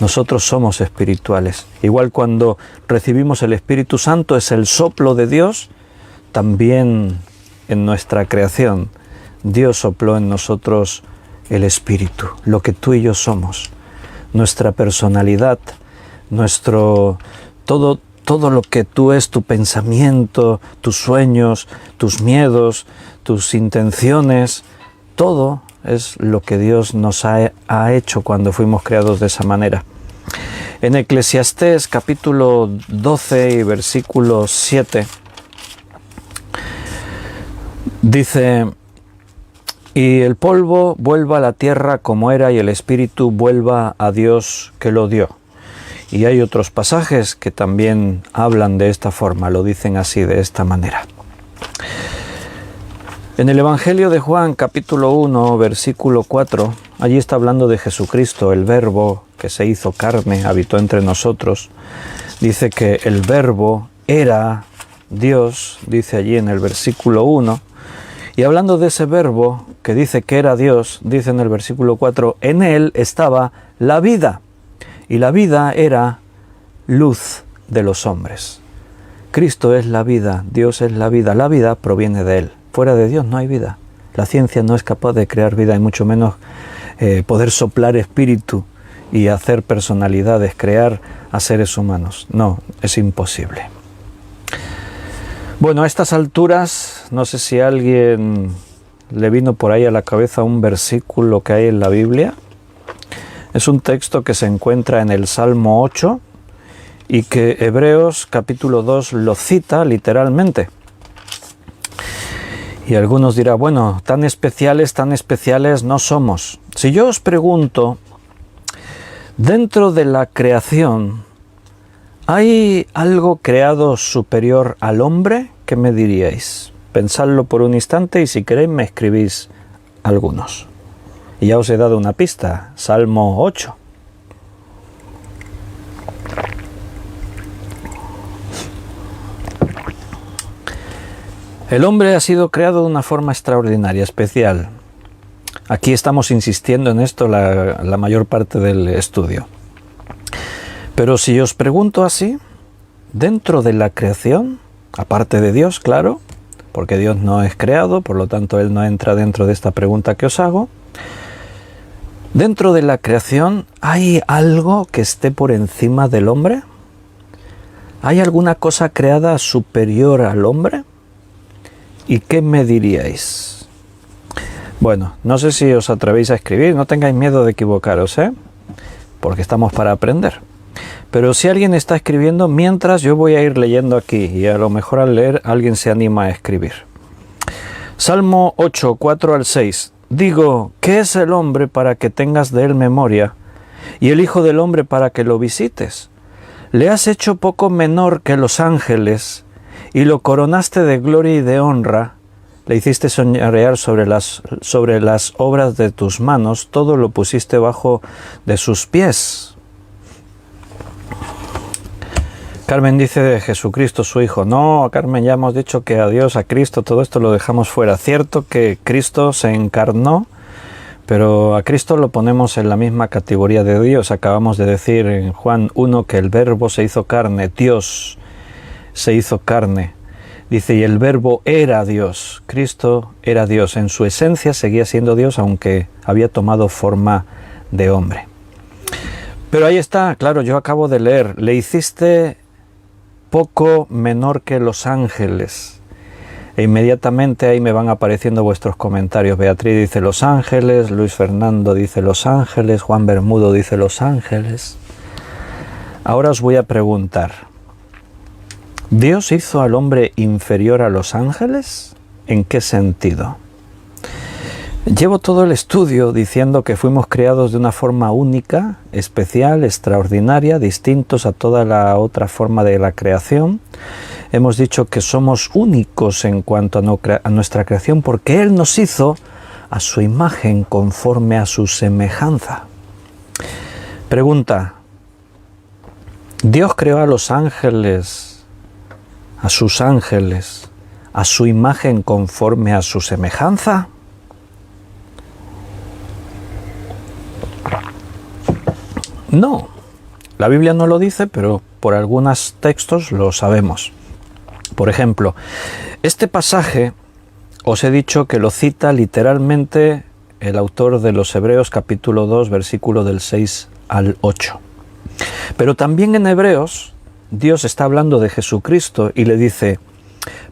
Nosotros somos espirituales. Igual cuando recibimos el Espíritu Santo es el soplo de Dios, también en nuestra creación Dios sopló en nosotros el Espíritu, lo que tú y yo somos, nuestra personalidad, todo lo que tú es, tu pensamiento, tus sueños, tus miedos, tus intenciones, todo es lo que Dios nos ha hecho cuando fuimos creados de esa manera. En Eclesiastés capítulo 12 y versículo 7 dice: y el polvo vuelva a la tierra como era, y el espíritu vuelva a Dios que lo dio. Y hay otros pasajes que también hablan de esta forma, lo dicen así, de esta manera. En el Evangelio de Juan, capítulo 1, versículo 4, allí está hablando de Jesucristo, el Verbo que se hizo carne, habitó entre nosotros. Dice que el Verbo era Dios, dice allí en el versículo 1. Y hablando de ese Verbo que dice que era Dios, dice en el versículo 4, en Él estaba la vida, y la vida era luz de los hombres. Cristo es la vida, Dios es la vida proviene de Él. Fuera de Dios no hay vida. La ciencia no es capaz de crear vida, y mucho menos poder soplar espíritu y hacer personalidades, crear a seres humanos. No, es imposible. Bueno, a estas alturas, no sé si a alguien le vino por ahí a la cabeza un versículo que hay en la Biblia. Es un texto que se encuentra en el Salmo 8 y que Hebreos capítulo 2 lo cita literalmente. Y algunos dirán, bueno, tan especiales no somos. Si yo os pregunto, dentro de la creación, ¿hay algo creado superior al hombre? ¿Qué me diríais? Pensadlo por un instante y si queréis me escribís algunos. Y ya os he dado una pista, Salmo 8. El hombre ha sido creado de una forma extraordinaria, especial. Aquí estamos insistiendo en esto la mayor parte del estudio. Pero si os pregunto así, dentro de la creación, aparte de Dios, claro, porque Dios no es creado, por lo tanto Él no entra dentro de esta pregunta que os hago. ¿Dentro de la creación hay algo que esté por encima del hombre? ¿Hay alguna cosa creada superior al hombre? ¿Y qué me diríais? Bueno, no sé si os atrevéis a escribir, no tengáis miedo de equivocaros, porque estamos para aprender. Pero si alguien está escribiendo, mientras yo voy a ir leyendo aquí, y a lo mejor al leer alguien se anima a escribir. Salmo 8, 4 al 6. Digo, ¿qué es el hombre para que tengas de él memoria? Y el hijo del hombre para que lo visites. Le has hecho poco menor que los ángeles, y lo coronaste de gloria y de honra. Le hiciste soñar sobre las obras de tus manos, todo lo pusiste bajo de sus pies. Carmen dice de Jesucristo su Hijo. No, Carmen, ya hemos dicho que a Dios, a Cristo, todo esto lo dejamos fuera. Cierto que Cristo se encarnó, pero a Cristo lo ponemos en la misma categoría de Dios. Acabamos de decir en Juan 1 que el Verbo se hizo carne, Dios se hizo carne. Dice, y el Verbo era Dios. Cristo era Dios. En su esencia seguía siendo Dios, aunque había tomado forma de hombre. Pero ahí está, claro, yo acabo de leer. Le hiciste poco menor que los ángeles. E inmediatamente ahí me van apareciendo vuestros comentarios. Beatriz dice Los Ángeles, Luis Fernando dice Los Ángeles, Juan Bermudo dice Los Ángeles. Ahora os voy a preguntar, ¿Dios hizo al hombre inferior a los ángeles? ¿En qué sentido? Llevo todo el estudio diciendo que fuimos creados de una forma única, especial, extraordinaria, distintos a toda la otra forma de la creación. Hemos dicho que somos únicos en cuanto a nuestra creación porque Él nos hizo a su imagen conforme a su semejanza. Pregunta, ¿Dios creó a los ángeles, a sus ángeles, a su imagen conforme a su semejanza? No, la Biblia no lo dice, pero por algunos textos lo sabemos. Por ejemplo, este pasaje os he dicho que lo cita literalmente el autor de los Hebreos capítulo 2, versículo del 6 al 8. Pero también en Hebreos, Dios está hablando de Jesucristo y le dice,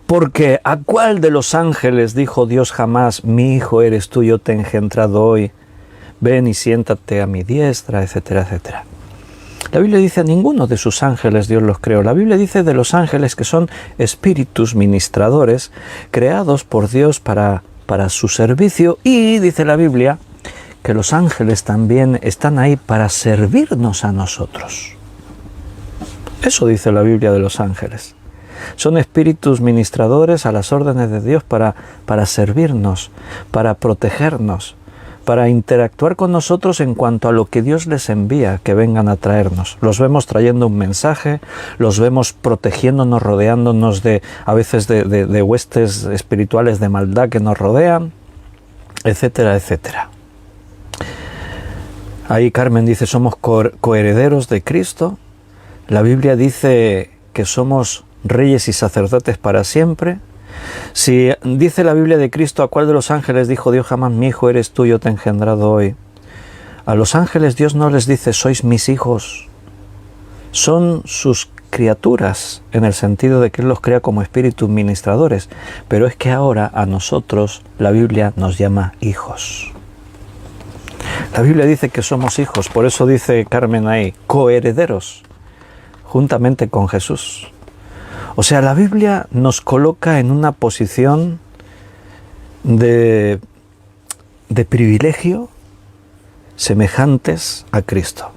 porque ¿a cuál de los ángeles dijo Dios jamás, mi hijo eres tú, yo te he engendrado hoy? Ven y siéntate a mi diestra, etcétera, etcétera. La Biblia dice a ninguno de sus ángeles Dios los creó. La Biblia dice de los ángeles que son espíritus ministradores creados por Dios para su servicio, y dice la Biblia que los ángeles también están ahí para servirnos a nosotros. Eso dice la Biblia de los ángeles. Son espíritus ministradores a las órdenes de Dios para servirnos, para protegernos, para interactuar con nosotros en cuanto a lo que Dios les envía, que vengan a traernos. Los vemos trayendo un mensaje, los vemos protegiéndonos, rodeándonos a veces de huestes espirituales de maldad que nos rodean, etcétera, etcétera. Ahí Carmen dice, somos coherederos de Cristo. La Biblia dice que somos reyes y sacerdotes para siempre. Si dice la Biblia de Cristo, ¿a cuál de los ángeles dijo Dios jamás, mi hijo eres tú, yo te he engendrado hoy? A los ángeles Dios no les dice, sois mis hijos. Son sus criaturas, en el sentido de que Él los crea como espíritus ministradores. Pero es que ahora a nosotros la Biblia nos llama hijos. La Biblia dice que somos hijos, por eso dice Carmen ahí, coherederos, juntamente con Jesús. O sea, la Biblia nos coloca en una posición de privilegio semejantes a Cristo.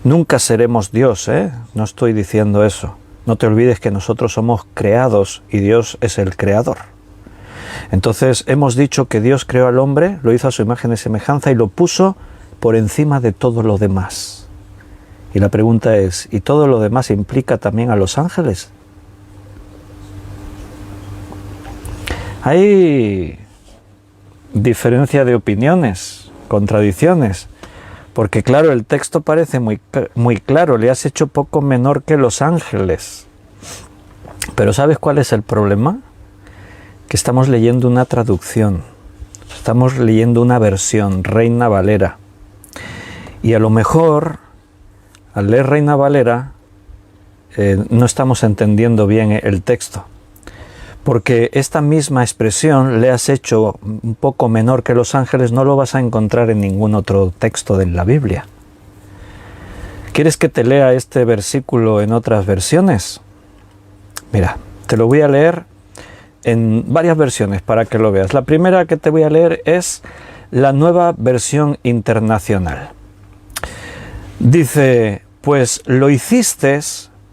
Nunca seremos Dios, no estoy diciendo eso. No te olvides que nosotros somos creados y Dios es el creador. Entonces hemos dicho que Dios creó al hombre, lo hizo a su imagen y semejanza y lo puso por encima de todo lo demás. Y la pregunta es, ¿y todo lo demás implica también a los ángeles? Hay diferencia de opiniones, contradicciones, porque claro, el texto parece muy claro, le has hecho poco menor que los ángeles. Pero ¿sabes cuál es el problema? que estamos leyendo una traducción, estamos leyendo una versión, Reina Valera. Y a lo mejor, al leer Reina Valera, no estamos entendiendo bien el texto. Porque esta misma expresión, le has hecho un poco menor que los ángeles, no lo vas a encontrar en ningún otro texto de la Biblia. ¿Quieres que te lea este versículo en otras versiones? Mira, te lo voy a leer en varias versiones para que lo veas. La primera que te voy a leer es la Nueva Versión Internacional. Dice, pues lo hiciste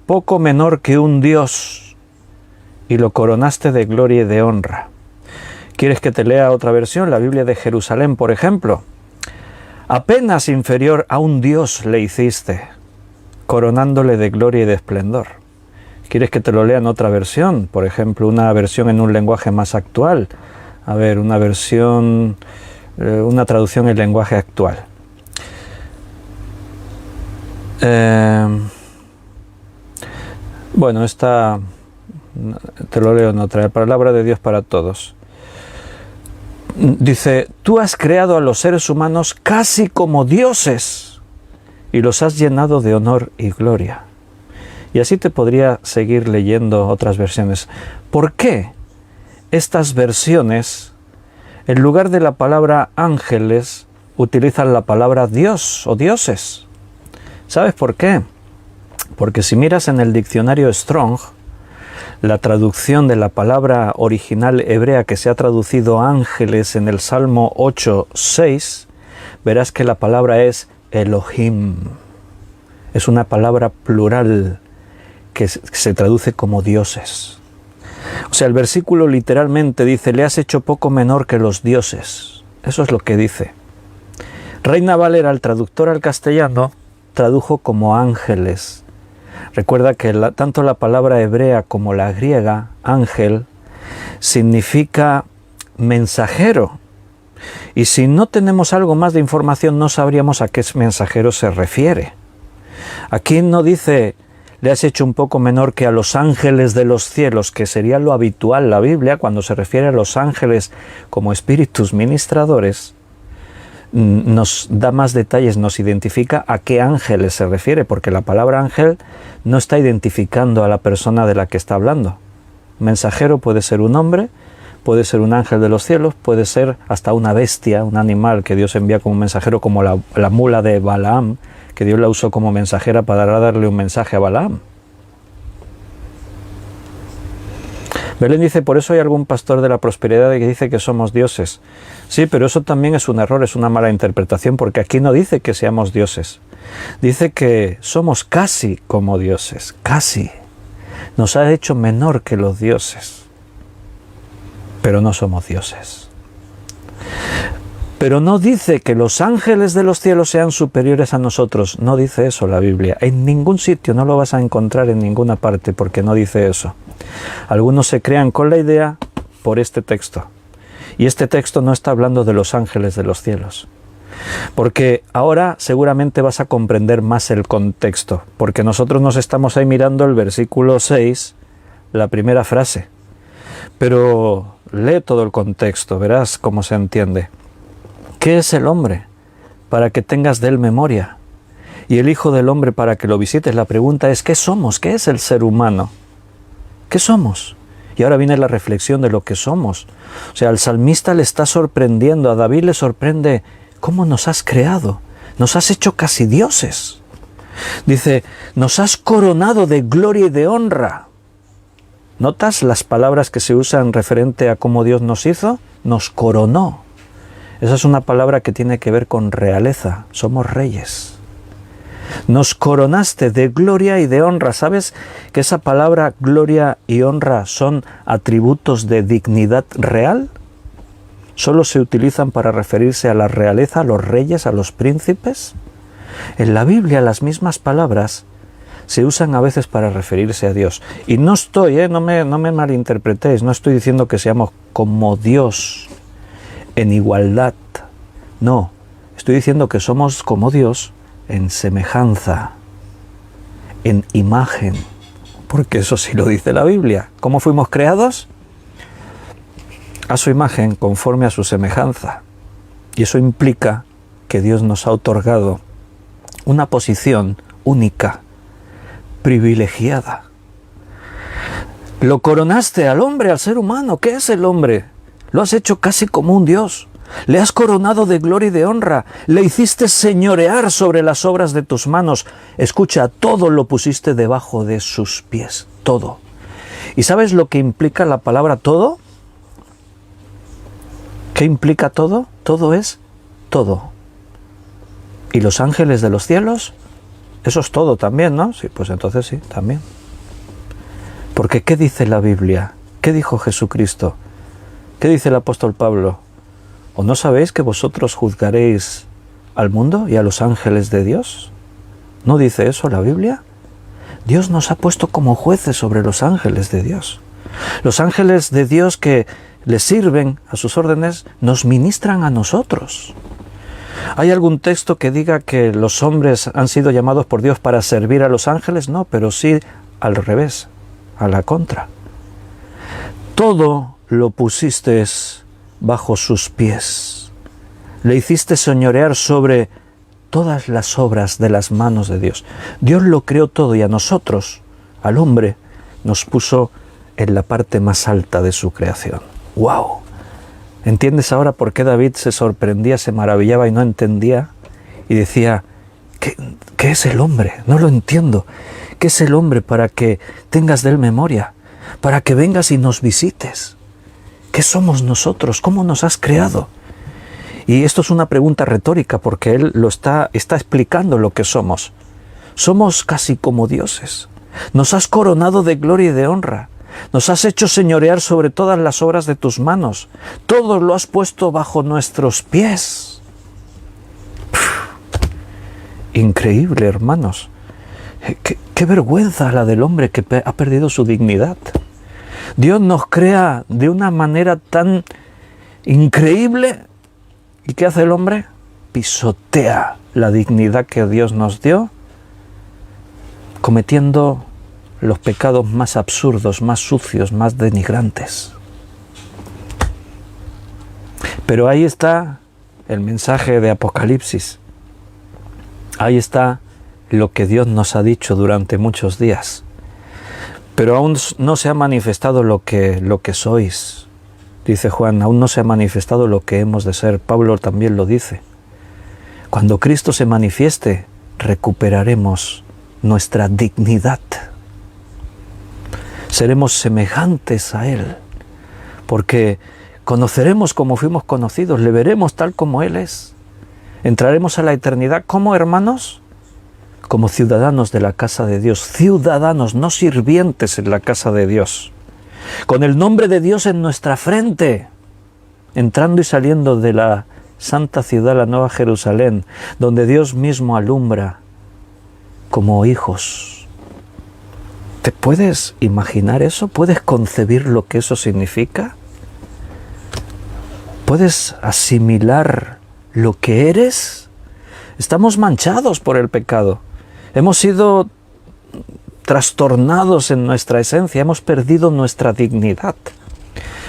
poco menor que un Dios y lo coronaste de gloria y de honra. ¿Quieres que te lea otra versión? La Biblia de Jerusalén, por ejemplo. Apenas inferior a un Dios le hiciste, coronándole de gloria y de esplendor. ¿Quieres que te lo lea en otra versión? Por ejemplo, una versión en un lenguaje más actual. A ver, una versión, una traducción en lenguaje actual. Bueno, esta te lo leo en otra. La palabra de Dios para todos. Dice, tú has creado a los seres humanos casi como dioses y los has llenado de honor y gloria. Y así te podría seguir leyendo otras versiones. ¿Por qué estas versiones, en lugar de la palabra ángeles, utilizan la palabra Dios o dioses? ¿Sabes por qué? Porque si miras en el diccionario Strong, la traducción de la palabra original hebrea que se ha traducido ángeles en el Salmo 8:6, verás que la palabra es Elohim. Es una palabra plural que se traduce como dioses. O sea, el versículo literalmente dice, le has hecho poco menor que los dioses. Eso es lo que dice. Reina Valera, el traductor al castellano, tradujo como ángeles. Recuerda que tanto la palabra hebrea como la griega, ángel, significa mensajero. Y si no tenemos algo más de información, no sabríamos a qué mensajero se refiere. Aquí no dice, le has hecho un poco menor que a los ángeles de los cielos, que sería lo habitual. La Biblia, cuando se refiere a los ángeles como espíritus ministradores, nos da más detalles, nos identifica a qué ángeles se refiere, porque la palabra ángel no está identificando a la persona de la que está hablando. Mensajero puede ser un hombre, puede ser un ángel de los cielos, puede ser hasta una bestia, un animal que Dios envía como mensajero, como la mula de Balaam, que Dios la usó como mensajera para darle un mensaje a Balaam. Belén dice, por eso hay algún pastor de la prosperidad que dice que somos dioses. Sí, pero eso también es un error, es una mala interpretación, porque aquí no dice que seamos dioses. Dice que somos casi como dioses, casi. Nos ha hecho menor que los dioses, pero no somos dioses. Pero no dice que los ángeles de los cielos sean superiores a nosotros. No dice eso la Biblia. En ningún sitio, no lo vas a encontrar en ninguna parte, porque no dice eso. Algunos se crean con la idea por este texto. Y este texto no está hablando de los ángeles de los cielos. Porque ahora seguramente vas a comprender más el contexto. Porque nosotros nos estamos ahí mirando el versículo 6, la primera frase. Pero lee todo el contexto, verás cómo se entiende. ¿Qué es el hombre? Para que tengas de él memoria. Y el Hijo del Hombre para que lo visites. La pregunta es, ¿qué somos? ¿Qué es el ser humano? ¿Qué somos? Y ahora viene la reflexión de lo que somos. O sea, al salmista le está sorprendiendo, a David le sorprende cómo nos has creado. Nos has hecho casi dioses. Dice, nos has coronado de gloria y de honra. ¿Notas las palabras que se usan referente a cómo Dios nos hizo? Nos coronó. Esa es una palabra que tiene que ver con realeza. Somos reyes. Nos coronaste de gloria y de honra. ¿Sabes que esa palabra gloria y honra son atributos de dignidad real? Solo se utilizan para referirse a la realeza, a los reyes, a los príncipes. En la Biblia las mismas palabras se usan a veces para referirse a Dios. Y no estoy, no me malinterpretéis, no estoy diciendo que seamos como Dios en igualdad. No, estoy diciendo que somos como Dios en semejanza, en imagen, porque eso sí lo dice la Biblia. ¿Cómo fuimos creados? a su imagen conforme a su semejanza. Y eso implica que Dios nos ha otorgado una posición única, privilegiada. Lo coronaste al hombre, al ser humano. ¿Qué es el hombre? Lo has hecho casi como un Dios. Le has coronado de gloria y de honra. Le hiciste señorear sobre las obras de tus manos. Escucha, todo lo pusiste debajo de sus pies. Todo. ¿Y sabes lo que implica la palabra todo? ¿Qué implica todo? Todo es todo. ¿Y los ángeles de los cielos? Eso es todo también, ¿no? Sí, pues entonces sí, también. Porque ¿qué dice la Biblia? ¿Qué dijo Jesucristo? ¿Qué dice el apóstol Pablo? ¿O no sabéis que vosotros juzgaréis al mundo y a los ángeles de Dios? ¿No dice eso la Biblia? Dios nos ha puesto como jueces sobre los ángeles de Dios. Los ángeles de Dios que le sirven a sus órdenes nos ministran a nosotros. ¿Hay algún texto que diga que los hombres han sido llamados por Dios para servir a los ángeles? No, pero sí al revés, a la contra. Todo lo pusiste bajo sus pies. Le hiciste señorear sobre todas las obras de las manos de Dios. Dios lo creó todo y a nosotros, al hombre, nos puso en la parte más alta de su creación. ¡Wow! ¿Entiendes ahora por qué David se sorprendía, se maravillaba y no entendía? Y decía, ¿qué es el hombre? No lo entiendo. ¿Qué es el hombre para que tengas de él memoria? Para que vengas y nos visites. ¿Qué somos nosotros? ¿Cómo nos has creado? Y esto es una pregunta retórica porque él lo está explicando lo que somos. Somos casi como dioses. Nos has coronado de gloria y de honra. Nos has hecho señorear sobre todas las obras de tus manos. Todo lo has puesto bajo nuestros pies. Increíble, hermanos. Qué vergüenza la del hombre que ha perdido su dignidad. Dios nos crea de una manera tan increíble. ¿Y qué hace el hombre? Pisotea la dignidad que Dios nos dio, cometiendo los pecados más absurdos, más sucios, más denigrantes. Pero ahí está el mensaje de Apocalipsis. Ahí está lo que Dios nos ha dicho durante muchos días. Pero aún no se ha manifestado lo que sois. Dice Juan, aún no se ha manifestado lo que hemos de ser. Pablo también lo dice. Cuando Cristo se manifieste, recuperaremos nuestra dignidad. Seremos semejantes a Él, porque conoceremos como fuimos conocidos, le veremos tal como Él es. Entraremos a la eternidad como hermanos, como ciudadanos de la casa de Dios, ciudadanos, no sirvientes en la casa de Dios, con el nombre de Dios en nuestra frente, entrando y saliendo de la santa ciudad, la Nueva Jerusalén, donde Dios mismo alumbra como hijos. ¿Te puedes imaginar eso? ¿Puedes concebir lo que eso significa? ¿Puedes asimilar lo que eres? Estamos manchados por el pecado. Hemos sido trastornados en nuestra esencia, hemos perdido nuestra dignidad.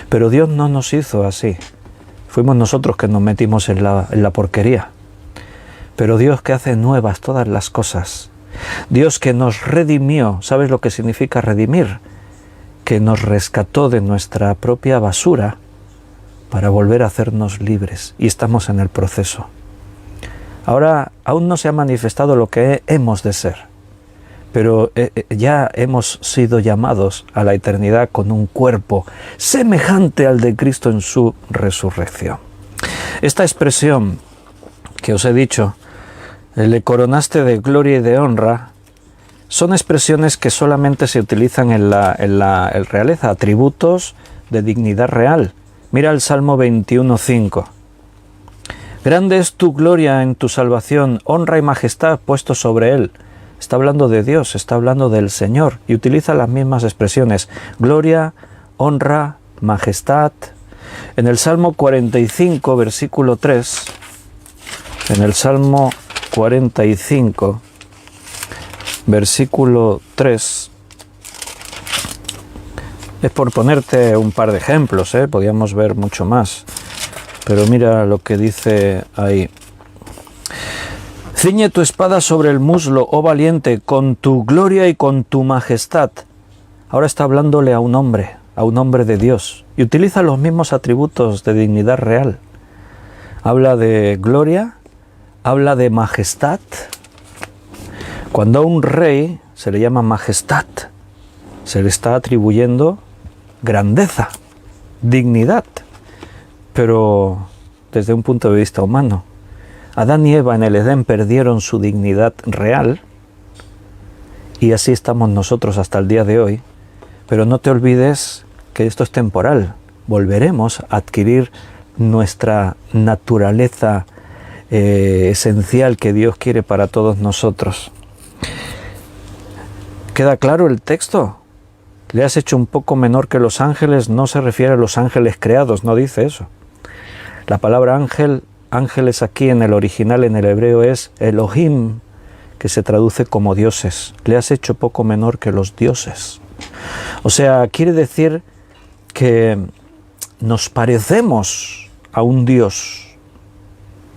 Pero Dios no nos hizo así. Fuimos nosotros que nos metimos en la porquería. Pero Dios que hace nuevas todas las cosas. Dios que nos redimió. ¿Sabes lo que significa redimir? Que nos rescató de nuestra propia basura para volver a hacernos libres. Y estamos en el proceso. Ahora aún no se ha manifestado lo que hemos de ser. Pero ya hemos sido llamados a la eternidad con un cuerpo semejante al de Cristo en su resurrección. Esta expresión que os he dicho, le coronaste de gloria y de honra, son expresiones que solamente se utilizan en la realeza, atributos de dignidad real. Mira el Salmo 21:5. Grande es tu gloria en tu salvación, honra y majestad puesto sobre él. Está hablando de Dios, está hablando del Señor y utiliza las mismas expresiones. Gloria, honra, majestad. En el Salmo 45, versículo 3, en el Salmo 45, versículo 3, Es por ponerte un par de ejemplos, podríamos ver mucho más. Pero mira lo que dice ahí. Ciñe tu espada sobre el muslo, oh valiente, con tu gloria y con tu majestad. Ahora está hablándole a un hombre de Dios, y utiliza los mismos atributos de dignidad real. Habla de gloria, habla de majestad. Cuando a un rey se le llama majestad, se le está atribuyendo grandeza, dignidad, pero desde un punto de vista humano. Adán y Eva en el Edén perdieron su dignidad real, y así estamos nosotros hasta el día de hoy. Pero no te olvides que esto es temporal. Volveremos a adquirir nuestra naturaleza esencial que Dios quiere para todos nosotros. ¿Queda claro el texto? Le has hecho un poco menor que los ángeles, no se refiere a los ángeles creados, no dice eso. La palabra ángeles aquí en el original, en el hebreo, es Elohim, que se traduce como dioses. Le has hecho poco menor que los dioses. O sea, quiere decir que nos parecemos a un Dios,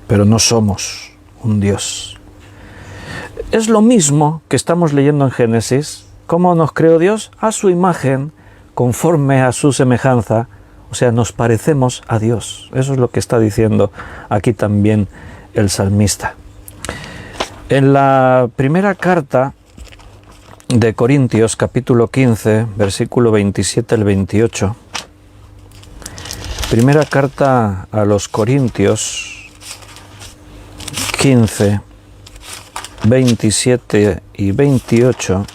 pero no somos un Dios. Es lo mismo que estamos leyendo en Génesis. ¿Cómo nos creó Dios? A su imagen, conforme a su semejanza. O sea, nos parecemos a Dios. Eso es lo que está diciendo aquí también el salmista. En la primera carta de Corintios, capítulo 15, versículo 27 al 28. Primera carta a los Corintios, 15, 27 y 28,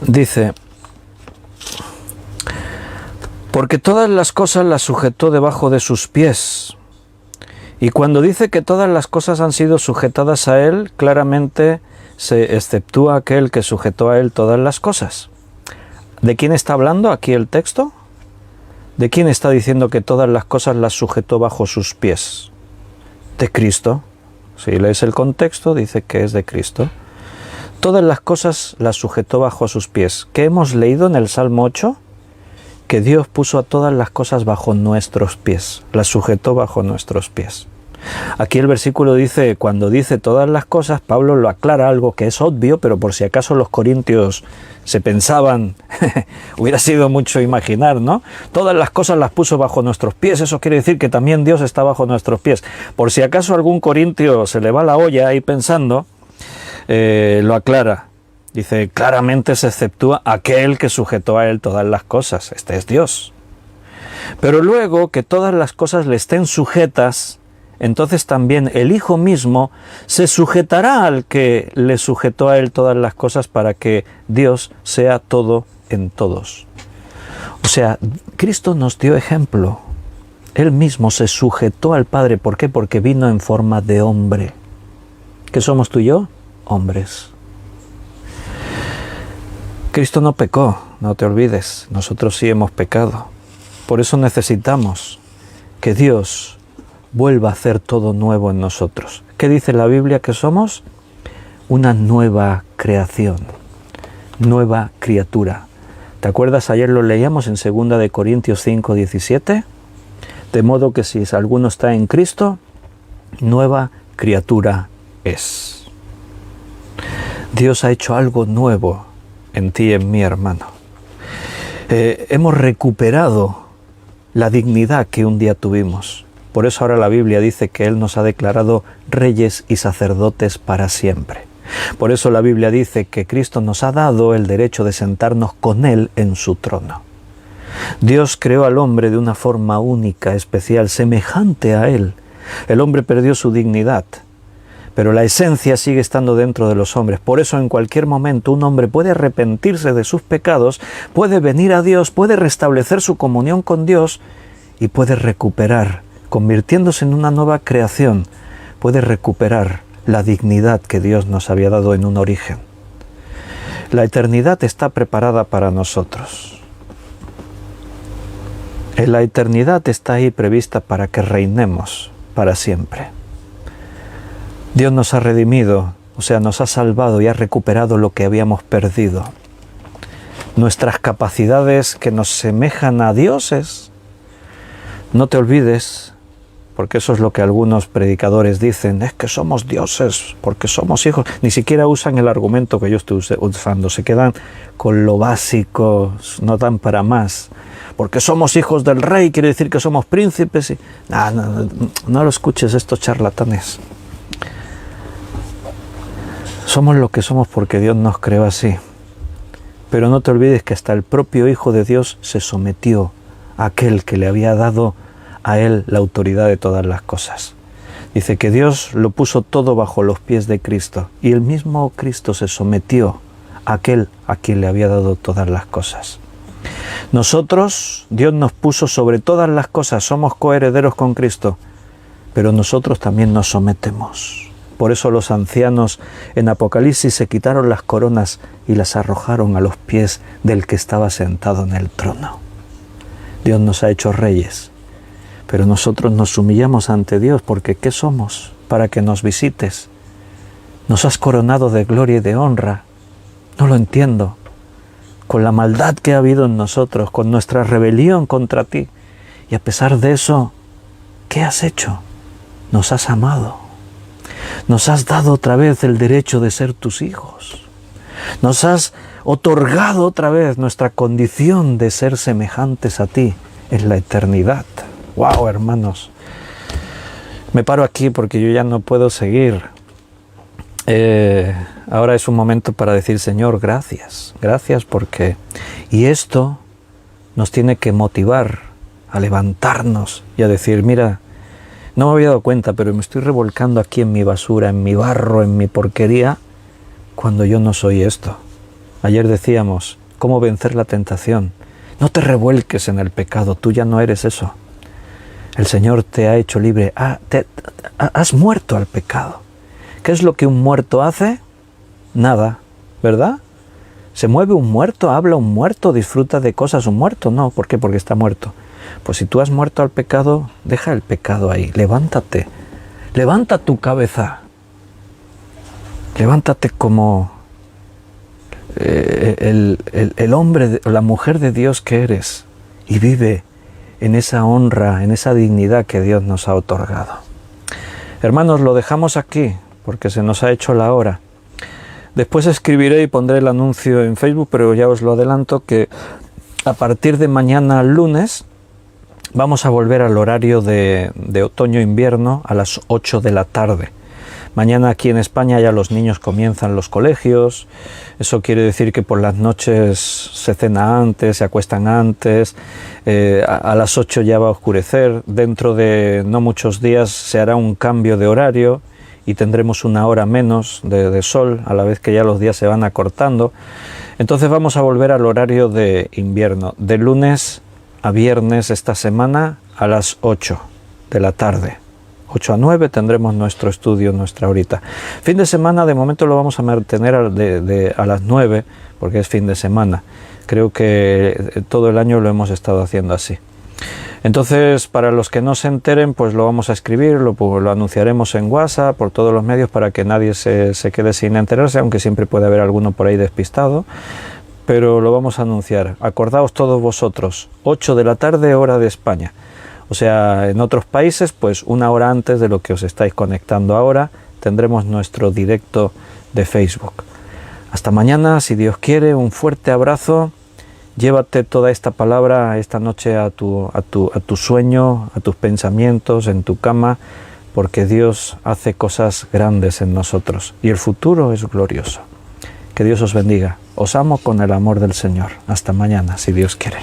dice: porque todas las cosas las sujetó debajo de sus pies. Y cuando dice que todas las cosas han sido sujetadas a él, claramente se exceptúa aquel que sujetó a él todas las cosas. ¿De quién está hablando aquí el texto? ¿De quién está diciendo que todas las cosas las sujetó bajo sus pies? De Cristo. Si lees el contexto, dice que es de Cristo. Todas las cosas las sujetó bajo sus pies. ¿Qué hemos leído en el Salmo 8? Que Dios puso a todas las cosas bajo nuestros pies, las sujetó bajo nuestros pies. Aquí el versículo dice, cuando dice todas las cosas, Pablo lo aclara, algo que es obvio, pero por si acaso los corintios se pensaban, hubiera sido mucho imaginar, ¿no? Todas las cosas las puso bajo nuestros pies, eso quiere decir que también Dios está bajo nuestros pies. Por si acaso algún corintio se le va la olla ahí pensando, lo aclara. Dice, claramente se exceptúa aquel que sujetó a él todas las cosas. Este es Dios. Pero luego que todas las cosas le estén sujetas, entonces también el Hijo mismo se sujetará al que le sujetó a él todas las cosas para que Dios sea todo en todos. O sea, Cristo nos dio ejemplo. Él mismo se sujetó al Padre. ¿Por qué? Porque vino en forma de hombre. ¿Qué somos tú y yo? Hombres. Cristo no pecó, no te olvides, nosotros sí hemos pecado. Por eso necesitamos que Dios vuelva a hacer todo nuevo en nosotros. ¿Qué dice la Biblia que somos? Una nueva creación, nueva criatura. ¿Te acuerdas? Ayer lo leíamos en 2 de Corintios 5, 17. De modo que si alguno está en Cristo, nueva criatura es. Dios ha hecho algo nuevo en ti y en mí, hermano. Hemos recuperado la dignidad que un día tuvimos. Por eso ahora la Biblia dice que Él nos ha declarado reyes y sacerdotes para siempre. Por eso la Biblia dice que Cristo nos ha dado el derecho de sentarnos con Él en su trono. Dios creó al hombre de una forma única, especial, semejante a Él. El hombre perdió su dignidad, pero la esencia sigue estando dentro de los hombres. Por eso en cualquier momento un hombre puede arrepentirse de sus pecados, puede venir a Dios, puede restablecer su comunión con Dios y puede recuperar, convirtiéndose en una nueva creación, puede recuperar la dignidad que Dios nos había dado en un origen. La eternidad está preparada para nosotros. La eternidad está ahí prevista para que reinemos para siempre. Dios nos ha redimido, o sea, nos ha salvado y ha recuperado lo que habíamos perdido. nuestras capacidades que nos semejan a dioses. No te olvides, porque eso es lo que algunos predicadores dicen, es que somos dioses, porque somos hijos. Ni siquiera usan el argumento que yo estoy usando, se quedan con lo básico, no dan para más. Porque somos hijos del rey, quiere decir que somos príncipes. Y... No lo escuches, estos charlatanes. Somos lo que somos porque Dios nos creó así. Pero no te olvides que hasta el propio Hijo de Dios se sometió a aquel que le había dado a él la autoridad de todas las cosas. Dice que Dios lo puso todo bajo los pies de Cristo y el mismo Cristo se sometió a aquel a quien le había dado todas las cosas. Nosotros, Dios nos puso sobre todas las cosas, somos coherederos con Cristo, pero nosotros también nos sometemos. Por eso los ancianos en Apocalipsis se quitaron las coronas y las arrojaron a los pies del que estaba sentado en el trono. Dios nos ha hecho reyes, pero nosotros nos humillamos ante Dios porque ¿qué somos? Para que nos visites. Nos has coronado de gloria y de honra. No lo entiendo. Con la maldad que ha habido en nosotros, con nuestra rebelión contra ti. Y a pesar de eso, ¿qué has hecho? Nos has amado. Nos has dado otra vez el derecho de ser tus hijos. Nos has otorgado otra vez nuestra condición de ser semejantes a ti en la eternidad. ¡Wow, hermanos! Me paro aquí porque yo ya no puedo seguir. Ahora es un momento para decir, Señor, gracias. Gracias porque... Y esto nos tiene que motivar a levantarnos y a decir, mira, no me había dado cuenta, pero me estoy revolcando aquí en mi basura, en mi barro, en mi porquería, cuando yo no soy esto. Ayer decíamos, ¿cómo vencer la tentación? No te revuelques en el pecado, tú ya no eres eso. El Señor te ha hecho libre, has muerto al pecado. ¿Qué es lo que un muerto hace? Nada, ¿verdad? ¿Se mueve un muerto? ¿Habla un muerto? ¿Disfruta de cosas un muerto? No, ¿por qué? Porque está muerto. Pues si tú has muerto al pecado, deja el pecado ahí, levántate, levanta tu cabeza, levántate como el hombre o la mujer de Dios que eres y vive en esa honra, en esa dignidad que Dios nos ha otorgado. Hermanos, lo dejamos aquí porque se nos ha hecho la hora. Después escribiré y pondré el anuncio en Facebook, pero ya os lo adelanto que a partir de mañana lunes vamos a volver al horario de otoño-invierno a las 8 de la tarde. Mañana aquí en España ya los niños comienzan los colegios, eso quiere decir que por las noches se cena antes, se acuestan antes, a las 8 ya va a oscurecer, dentro de no muchos días se hará un cambio de horario y tendremos una hora menos de sol a la vez que ya los días se van acortando. Entonces vamos a volver al horario de invierno, de lunes a viernes esta semana a las 8 de la tarde. 8 a 9 tendremos nuestro estudio, nuestra horita. Fin de semana de momento lo vamos a mantener a las 9 porque es fin de semana. Creo que todo el año lo hemos estado haciendo así. Entonces, para los que no se enteren, pues lo vamos a escribir, lo anunciaremos en WhatsApp, por todos los medios, para que nadie se quede sin enterarse, aunque siempre puede haber alguno por ahí despistado. Pero lo vamos a anunciar. Acordaos todos vosotros, 8 de la tarde, hora de España. O sea, en otros países, pues una hora antes de lo que os estáis conectando ahora, tendremos nuestro directo de Facebook. Hasta mañana, si Dios quiere, un fuerte abrazo. Llévate toda esta palabra esta noche a tu sueño, a tus pensamientos, en tu cama, porque Dios hace cosas grandes en nosotros y el futuro es glorioso. Que Dios os bendiga. Os amo con el amor del Señor. Hasta mañana, si Dios quiere.